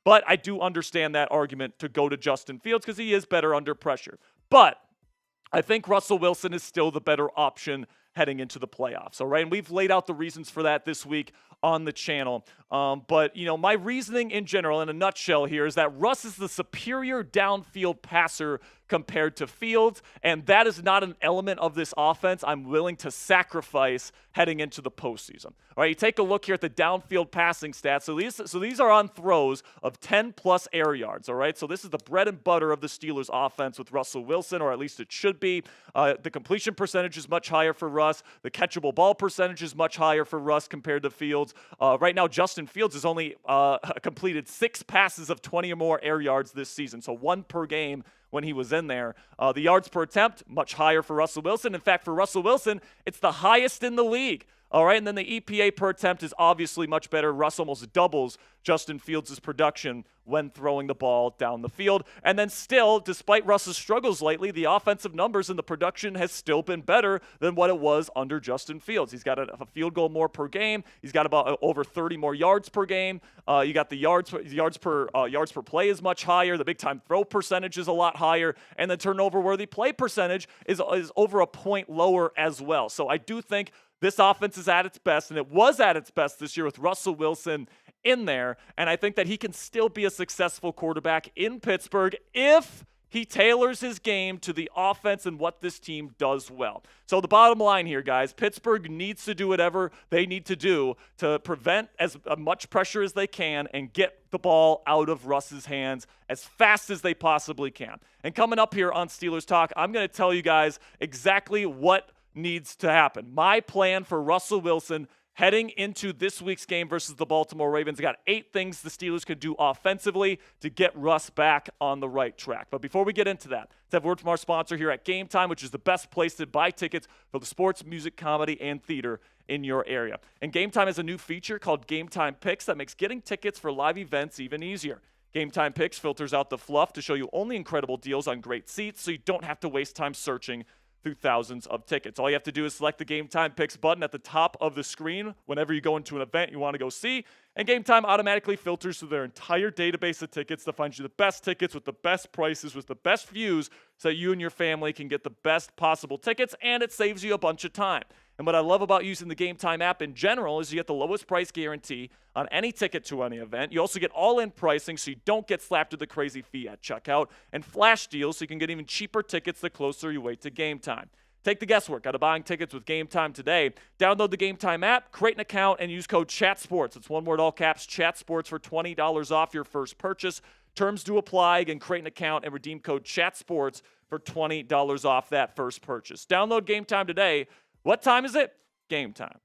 But I do understand that argument to go to Justin Fields because he is better under pressure. But I think Russell Wilson is still the better option heading into the playoffs, all right? And we've laid out the reasons for that this week on the channel. But, my reasoning in general, in a nutshell here, is that Russ is the superior downfield passer compared to Fields, and that is not an element of this offense I'm willing to sacrifice heading into the postseason. All right, you take a look here at the downfield passing stats. So these are on throws of 10-plus air yards, all right? So this is the bread and butter of the Steelers' offense with Russell Wilson, or at least it should be. The completion percentage is much higher for Russ. The catchable ball percentage is much higher for Russ compared to Fields. Right now, Justin Fields has only completed 6 passes of 20 or more air yards this season, so 1 per game when he was in there. The yards per attempt, much higher for Russell Wilson. In fact, for Russell Wilson, it's the highest in the league. All right, and then the EPA per attempt is obviously much better. Russ almost doubles Justin Fields' production when throwing the ball down the field. And then still, despite Russ's struggles lately, the offensive numbers and the production has still been better than what it was under Justin Fields. He's got a field goal more per game. He's got about over 30 more yards per game. You got the yards per play is much higher. The big time throw percentage is a lot higher, and the turnover worthy play percentage is over a point lower as well. So I do think this offense is at its best, and it was at its best this year with Russell Wilson in there, and I think that he can still be a successful quarterback in Pittsburgh if he tailors his game to the offense and what this team does well. So the bottom line here, guys, Pittsburgh needs to do whatever they need to do to prevent as much pressure as they can and get the ball out of Russ's hands as fast as they possibly can. And coming up here on Steelers Talk, I'm going to tell you guys exactly what needs to happen. My plan for Russell Wilson heading into this week's game versus the Baltimore Ravens. I got 8 things the Steelers could do offensively to get Russ back on the right track. But before we get into that, let's have a word from our sponsor here at Game Time, which is the best place to buy tickets for the sports, music, comedy, and theater in your area. And Game Time has a new feature called Game Time Picks that makes getting tickets for live events even easier. Game Time Picks filters out the fluff to show you only incredible deals on great seats so you don't have to waste time searching through thousands of tickets. All you have to do is select the Game Time Picks button at the top of the screen whenever you go into an event you want to go see, and Game Time automatically filters through their entire database of tickets to find you the best tickets with the best prices with the best views so that you and your family can get the best possible tickets, and it saves you a bunch of time. And what I love about using the Game Time app in general is you get the lowest price guarantee on any ticket to any event. You also get all-in pricing so you don't get slapped with the crazy fee at checkout, and flash deals so you can get even cheaper tickets the closer you wait to game time. Take the guesswork out of buying tickets with Game Time today. Download the Game Time app, create an account, and use code CHATSPORTS. It's one word, all caps, CHATSPORTS for $20 off your first purchase. Terms do apply. Again, create an account and redeem code CHATSPORTS for $20 off that first purchase. Download Game Time today. What time is it? Game time.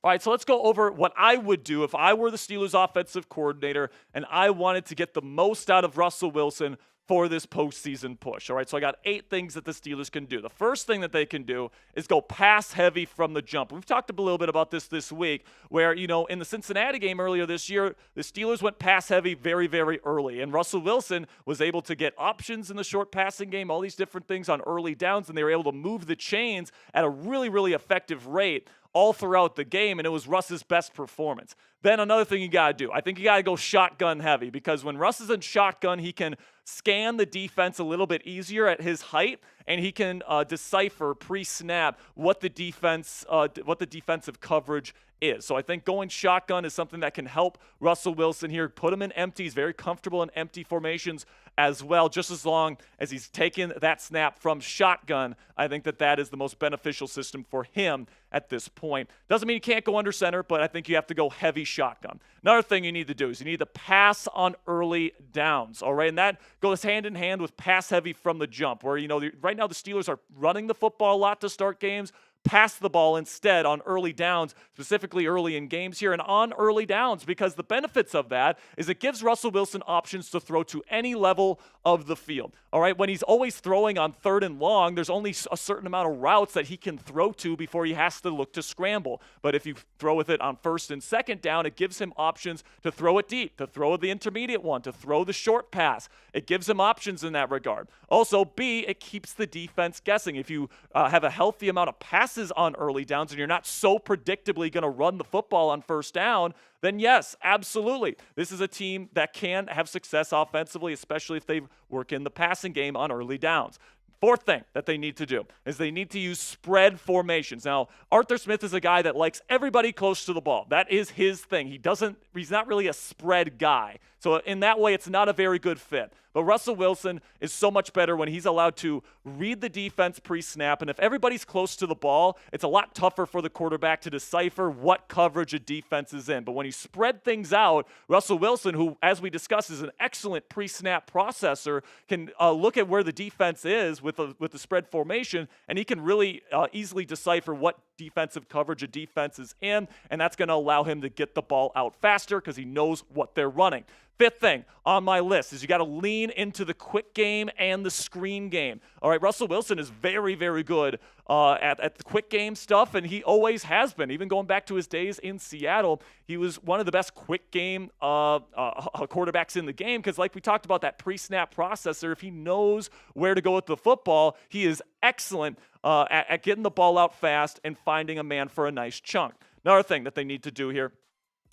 All right, so let's go over what I would do if I were the Steelers offensive coordinator and I wanted to get the most out of Russell Wilson for this postseason push. All right, so I got 8 things that the Steelers can do. The first thing that they can do is go pass heavy from the jump. We've talked a little bit about this week where, in the Cincinnati game earlier this year, the Steelers went pass heavy very, very early. And Russell Wilson was able to get options in the short passing game, all these different things on early downs, and they were able to move the chains at a really, really effective rate all throughout the game, and it was Russ's best performance. Then another thing you got to do, I think you got to go shotgun heavy, because when Russ is in shotgun, he can scan the defense a little bit easier at his height, and he can decipher pre-snap what the defensive coverage is. So I think going shotgun is something that can help Russell Wilson here. Put him in empty. He's very comfortable in empty formations as well, just as long as he's taken that snap from shotgun. I think that is the most beneficial system for him at this point. Doesn't mean you can't go under center, but I think you have to go heavy shotgun. Another thing you need to do is you need to pass on early downs, all right? And that goes hand in hand with pass heavy from the jump, where, right now the Steelers are running the football a lot to start games. Pass the ball instead on early downs, specifically early in games here, and on early downs, because the benefits of that is it gives Russell Wilson options to throw to any level of the field. All right, when he's always throwing on 3rd and long, there's only a certain amount of routes that he can throw to before he has to look to scramble. But if you throw with it on 1st and 2nd down, it gives him options to throw it deep, to throw the intermediate one, to throw the short pass. It gives him options in that regard. Also, B, it keeps the defense guessing. If you have a healthy amount of passes on early downs and you're not so predictably going to run the football on 1st down, then yes, absolutely. This is a team that can have success offensively, especially if they work in the passing game on early downs. Fourth thing that they need to do is they need to use spread formations. Now, Arthur Smith is a guy that likes everybody close to the ball. That is his thing. He's not really a spread guy. So in that way, it's not a very good fit. But Russell Wilson is so much better when he's allowed to read the defense pre-snap. And if everybody's close to the ball, it's a lot tougher for the quarterback to decipher what coverage a defense is in. But when you spread things out, Russell Wilson, who, as we discussed, is an excellent pre-snap processor, can look at where the defense is with the spread formation, and he can really easily decipher what defensive coverage a defense is in, and that's going to allow him to get the ball out faster because he knows what they're running. Fifth thing on my list is you got to lean into the quick game and the screen game. All right, Russell Wilson is very, very good at the quick game stuff, and he always has been. Even going back to his days in Seattle, he was one of the best quick game quarterbacks in the game because, like we talked about, that pre-snap processor, if he knows where to go with the football, he is excellent at getting the ball out fast and finding a man for a nice chunk. Another thing that they need to do here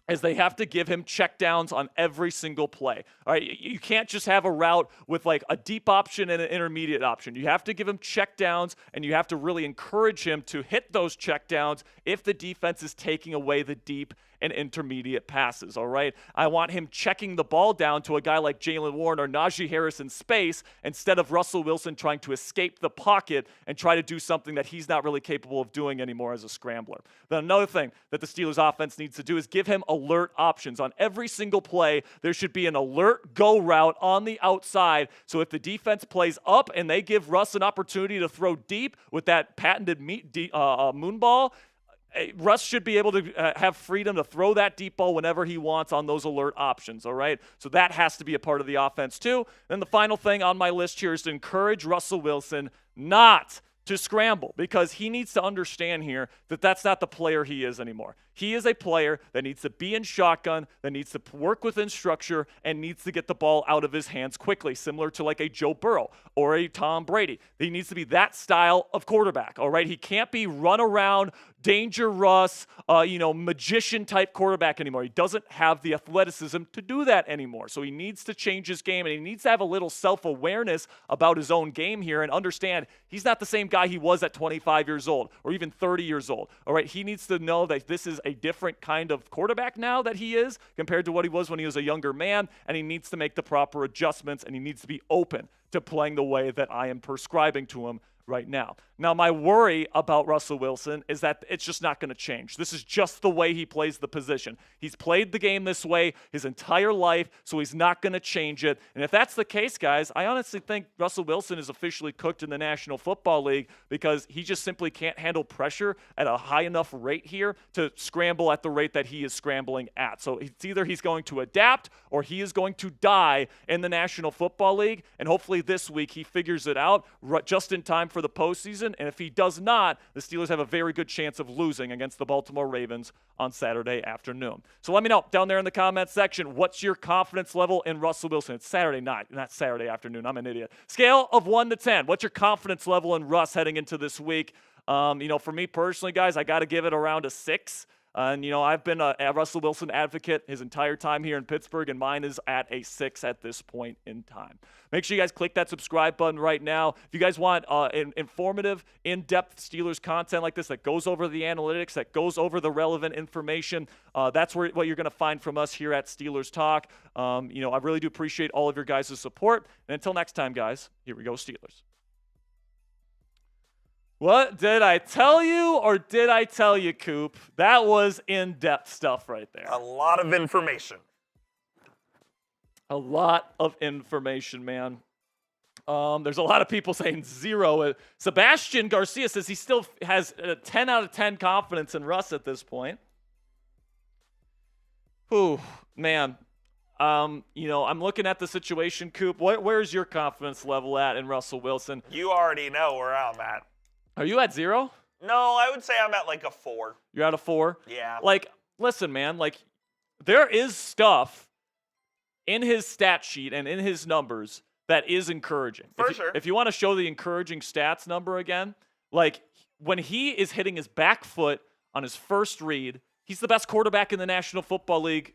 is they have to give him checkdowns on every single play. All right, you can't just have a route with like a deep option and an intermediate option. You have to give him checkdowns, and you have to really encourage him to hit those checkdowns if the defense is taking away the deep and intermediate passes, all right? I want him checking the ball down to a guy like Jalen Warren or Najee Harris in space instead of Russell Wilson trying to escape the pocket and try to do something that he's not really capable of doing anymore as a scrambler. Then another thing that the Steelers offense needs to do is give him alert options. On every single play, there should be an alert go route on the outside, so if the defense plays up and they give Russ an opportunity to throw deep with that patented moon ball, Russ should be able to have freedom to throw that deep ball whenever he wants on those alert options, all right? So that has to be a part of the offense too. Then the final thing on my list here is to encourage Russell Wilson not to scramble, because he needs to understand here that that's not the player he is anymore. He is a player that needs to be in shotgun, that needs to work within structure, and needs to get the ball out of his hands quickly, similar to like a Joe Burrow or a Tom Brady. He needs to be that style of quarterback, all right? He can't be run around, danger Russ, magician-type quarterback anymore. He doesn't have the athleticism to do that anymore. So he needs to change his game, and he needs to have a little self-awareness about his own game here and understand he's not the same guy he was at 25 years old or even 30 years old, all right? He needs to know that this is a different kind of quarterback now that he is compared to what he was when he was a younger man, and he needs to make the proper adjustments, and he needs to be open to playing the way that I am prescribing to him right now. Now, my worry about Russell Wilson is that it's just not going to change. This is just the way he plays the position. He's played the game this way his entire life, so he's not going to change it. And if that's the case, guys, I honestly think Russell Wilson is officially cooked in the National Football League because he just simply can't handle pressure at a high enough rate here to scramble at the rate that he is scrambling at. So it's either he's going to adapt or he is going to die in the National Football League. And hopefully this week he figures it out just in time for the postseason. And if he does not, the Steelers have a very good chance of losing against the Baltimore Ravens on Saturday afternoon. So let me know down there in the comments section, what's your confidence level in Russell Wilson? It's Saturday night, not Saturday afternoon. I'm an idiot. Scale of 1 to 10. What's your confidence level in Russ heading into this week? For me personally, guys, I got to give it around a 6. And I've been a Russell Wilson advocate his entire time here in Pittsburgh, and mine is at a 6 at this point in time. Make sure you guys click that subscribe button right now. If you guys want informative, in-depth Steelers content like this that goes over the analytics, that goes over the relevant information, that's what you're going to find from us here at Steelers Talk. I really do appreciate all of your guys' support. And until next time, guys, here we go, Steelers. What did I tell you, or did I tell you, Coop? That was in-depth stuff right there. A lot of information. A lot of information, man. There's a lot of people saying 0. Sebastian Garcia says he still has a 10 out of 10 confidence in Russ at this point. Whew, man. I'm looking at the situation, Coop. Where's your confidence level at in Russell Wilson? You already know where I'm at. Are you at 0? No, I would say I'm at like a 4. You're at a 4? Yeah. Listen, man, there is stuff in his stat sheet and in his numbers that is encouraging. For sure. If you want to show the encouraging stats number again, when he is hitting his back foot on his first read, he's the best quarterback in the National Football League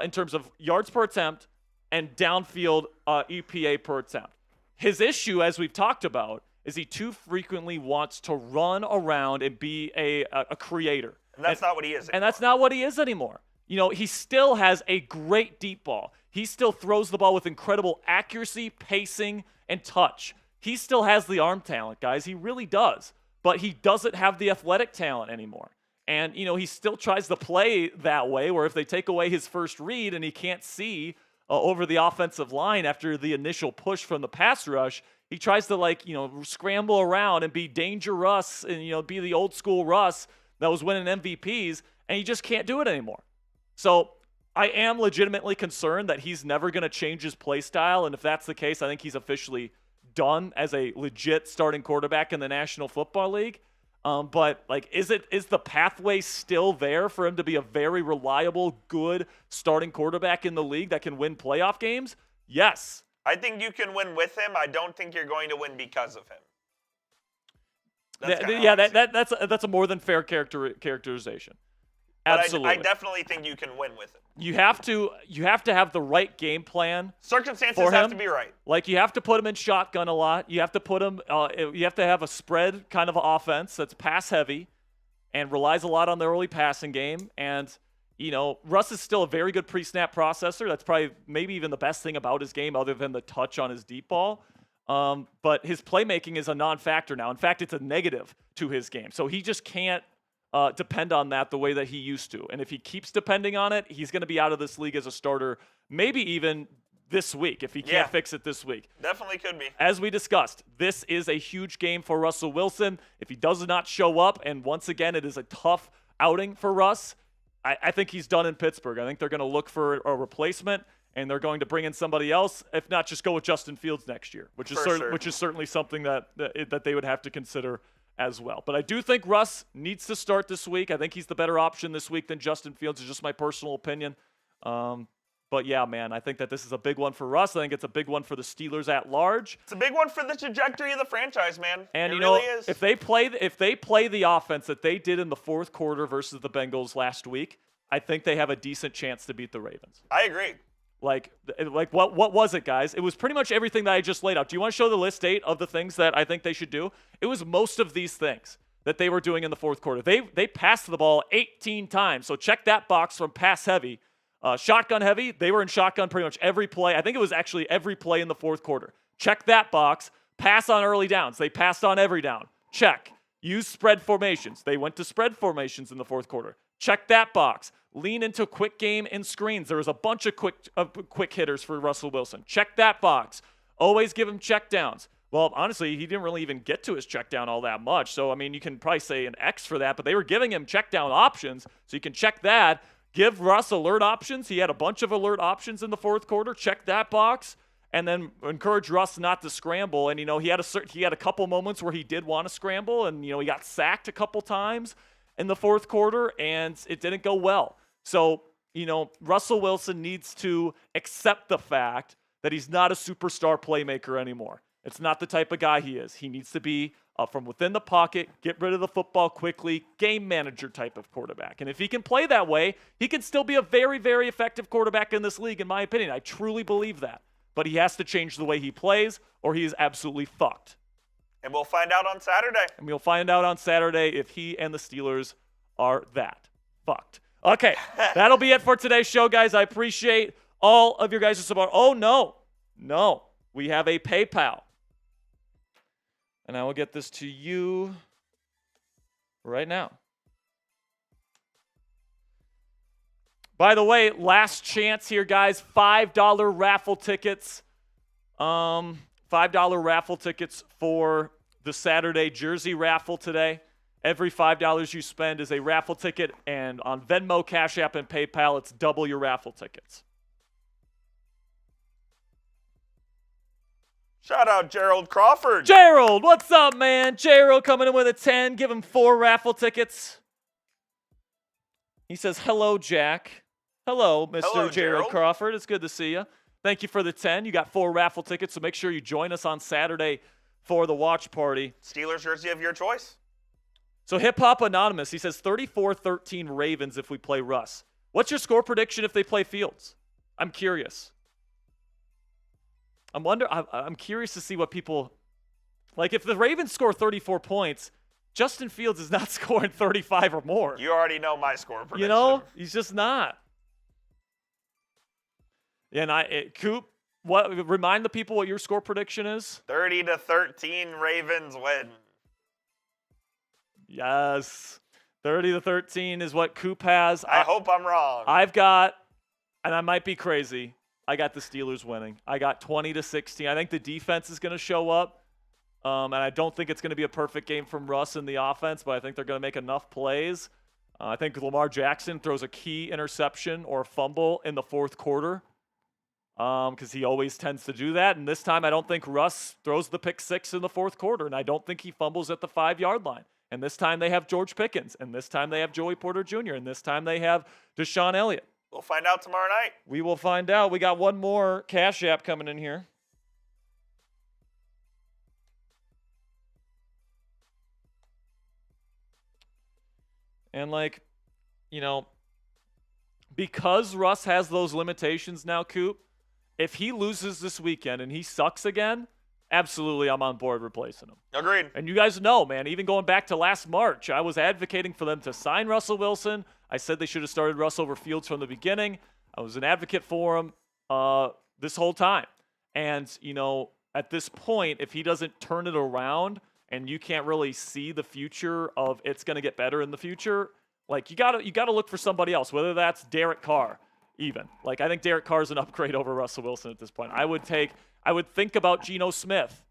in terms of yards per attempt and downfield EPA per attempt. His issue, as we've talked about, is he too frequently wants to run around and be a creator. And that's not what he is anymore. And that's not what he is anymore. He still has a great deep ball. He still throws the ball with incredible accuracy, pacing, and touch. He still has the arm talent, guys. He really does. But he doesn't have the athletic talent anymore. And, he still tries to play that way, where if they take away his first read and he can't see over the offensive line after the initial push from the pass rush, he tries to scramble around and be Danger Russ and, be the old school Russ that was winning MVPs, and he just can't do it anymore. So I am legitimately concerned that he's never going to change his play style. And if that's the case, I think he's officially done as a legit starting quarterback in the National Football League. But is the pathway still there for him to be a very reliable, good starting quarterback in the league that can win playoff games? Yes. I think you can win with him. I don't think you're going to win because of him. That's a more than fair characterization. But Absolutely. I definitely think you can win with him. You have to have the right game plan. Circumstances have to be right. You have to put him in shotgun a lot. You have to put him. You have to have a spread kind of offense that's pass heavy, and relies a lot on the early passing game. And Russ is still a very good pre-snap processor. That's probably maybe even the best thing about his game, other than the touch on his deep ball. But his playmaking is a non-factor now. In fact, it's a negative to his game. So he just can't depend on that the way that he used to. And if he keeps depending on it, he's going to be out of this league as a starter, maybe even this week if he can't fix it this week. Definitely could be. As we discussed, this is a huge game for Russell Wilson. If he does not show up, and once again, it is a tough outing for Russ, I think he's done in Pittsburgh. I think they're going to look for a replacement, and they're going to bring in somebody else. If not, just go with Justin Fields next year, which is certainly something that they would have to consider as well. But I do think Russ needs to start this week. I think he's the better option this week than Justin Fields. It's just my personal opinion. But yeah, man, I think that this is a big one for Russ. I think it's a big one for the Steelers at large. It's a big one for the trajectory of the franchise, man. And it really is. if they play the offense that they did in the fourth quarter versus the Bengals last week, I think they have a decent chance to beat the Ravens. I agree. What was it, guys? It was pretty much everything that I just laid out. Do you want to show the list, 8 of the things that I think they should do? It was most of these things that they were doing in the fourth quarter. They passed the ball 18 times. So check that box from pass heavy. Shotgun heavy, they were in shotgun pretty much every play. I think it was actually every play in the fourth quarter. Check that box. Pass on early downs. They passed on every down. Check. Use spread formations. They went to spread formations in the fourth quarter. Check that box. Lean into quick game and screens. There was a bunch of quick hitters for Russell Wilson. Check that box. Always give him check downs. Well, honestly, he didn't really even get to his check down all that much. So, I mean, you can probably say an X for that, but they were giving him check down options. So you can check that. Give Russ alert options. He had a bunch of alert options in the fourth quarter. Check that box. And then encourage Russ not to scramble. And, he had a couple moments where he did want to scramble. And, he got sacked a couple times in the fourth quarter, and it didn't go well. So, Russell Wilson needs to accept the fact that he's not a superstar playmaker anymore. It's not the type of guy he is. He needs to be from within the pocket, get rid of the football quickly, game manager type of quarterback. And if he can play that way, he can still be a very, very effective quarterback in this league, in my opinion. I truly believe that. But he has to change the way he plays, or he is absolutely fucked. And we'll find out on Saturday. And we'll find out on Saturday if he and the Steelers are that fucked. Okay, that'll be it for today's show, guys. I appreciate all of your guys' support. Oh, no. We have a PayPal. And I will get this to you right now. By the way, last chance here, guys. $5 raffle tickets. $5 raffle tickets for the Saturday jersey raffle today. Every $5 you spend is a raffle ticket. And on Venmo, Cashapp, and PayPal, it's double your raffle tickets. Shout out Gerald Crawford. Gerald, what's up, man? Gerald coming in with a 10. Give him 4 raffle tickets. He says, hello, Jack. Hello, Mr. Hello, Gerald Gerald. Crawford. It's good to see you. Thank you for the 10. You got 4 raffle tickets, so make sure you join us on Saturday for the watch party. Steelers jersey of your choice. So Hip Hop Anonymous, he says 34-13 Ravens if we play Russ. What's your score prediction if they play Fields? I'm curious. I'm curious to see what people like. If the Ravens score 34 points, Justin Fields is not scoring 35 or more. You already know my score prediction. He's just not. And Coop, remind the people what your score prediction is. 30-13 Ravens win. Yes, 30-13 is what Coop has. I hope I'm wrong. I've got, and I might be crazy, I got the Steelers winning. I got 20-16. I think the defense is going to show up, and I don't think it's going to be a perfect game from Russ in the offense, but I think they're going to make enough plays. I think Lamar Jackson throws a key interception or fumble in the fourth quarter because he always tends to do that. And this time I don't think Russ throws the pick 6 in the fourth quarter, and I don't think he fumbles at the 5-yard line. And this time they have George Pickens, and this time they have Joey Porter Jr., and this time they have Deshaun Elliott. We'll find out tomorrow night. We will find out. We got one more Cash App coming in here. And because Russ has those limitations now, Coop, if he loses this weekend and he sucks again, absolutely I'm on board replacing him. Agreed. And you guys know, man, even going back to last March, I was advocating for them to sign Russell Wilson. I said they should have started Russ over Fields from the beginning. I was an advocate for him this whole time. And, at this point, if he doesn't turn it around and you can't really see the future of it's going to get better in the future, you gotta look for somebody else, whether that's Derek Carr even. I think Derek Carr is an upgrade over Russell Wilson at this point. I would think about Geno Smith,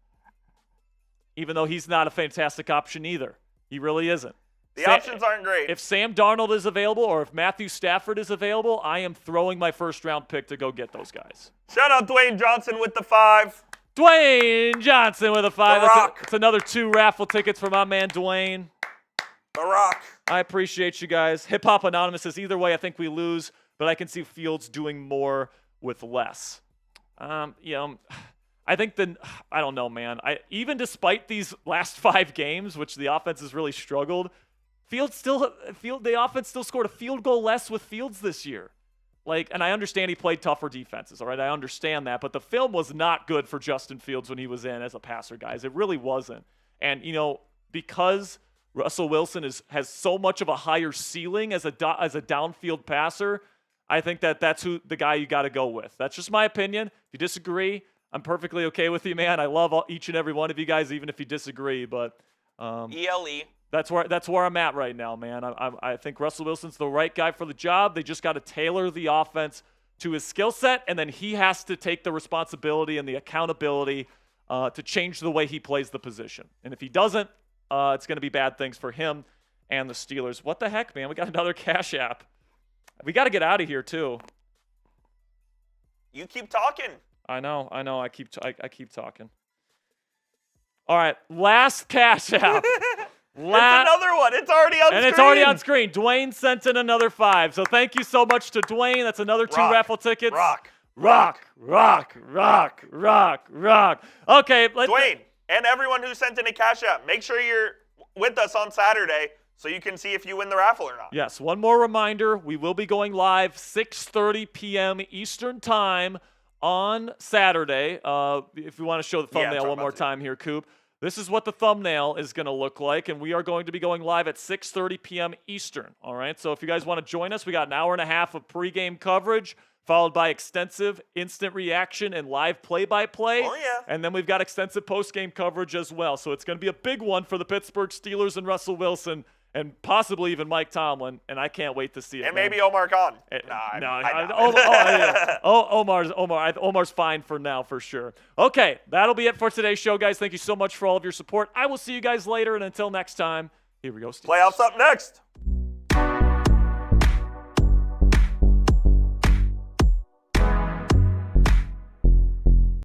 even though he's not a fantastic option either. He really isn't. The options aren't great. If Sam Darnold is available or if Matthew Stafford is available, I am throwing my first-round pick to go get those guys. Shout out Dwayne Johnson with the 5. Dwayne Johnson with a 5. The Rock. It's another 2 raffle tickets for my man Dwayne. The Rock. I appreciate you guys. Hip Hop Anonymous says, either way, I think we lose, but I can see Fields doing more with less. I think I don't know, man. Even despite these last 5 games, which the offense has really struggled, the offense still scored a field goal less with Fields this year. And I understand he played tougher defenses, all right? I understand that, but the film was not good for Justin Fields when he was in as a passer, guys. It really wasn't. And, because Russell Wilson has so much of a higher ceiling as a downfield passer, I think that's the guy you got to go with. That's just my opinion. If you disagree, I'm perfectly okay with you, man. I love each and every one of you guys, even if you disagree. But ELE. that's where I'm at right now, man. I think Russell Wilson's the right guy for the job. They just got to tailor the offense to his skill set, and then he has to take the responsibility and the accountability to change the way he plays the position. And if he doesn't, it's going to be bad things for him and the Steelers. What the heck, man? We got another Cashapp. We got to get out of here too. You keep talking. I know. I keep talking. All right, last Cashapp. It's another one. It's already on screen. And it's already on screen. Dwayne sent in another 5. So thank you so much to Dwayne. That's another 2 raffle tickets. Rock. Okay. Dwayne, and everyone who sent in a Cash App, make sure you're with us on Saturday so you can see if you win the raffle or not. Yes, one more reminder. We will be going live 6:30 p.m. Eastern Time on Saturday. If you want to show the thumbnail one more time here, Coop. This is what the thumbnail is going to look like, and we are going to be going live at 6:30 p.m. Eastern. All right, so if you guys want to join us, we got an hour and a half of pregame coverage, followed by extensive instant reaction and live play-by-play. Oh, yeah. And then we've got extensive postgame coverage as well. So it's going to be a big one for the Pittsburgh Steelers and Russell Wilson, and possibly even Mike Tomlin, and I can't wait to see it. And maybe Omar Khan. Omar's fine for now, for sure. Okay, that'll be it for today's show, guys. Thank you so much for all of your support. I will see you guys later, and until next time, here we go, Steelers. Playoffs up next.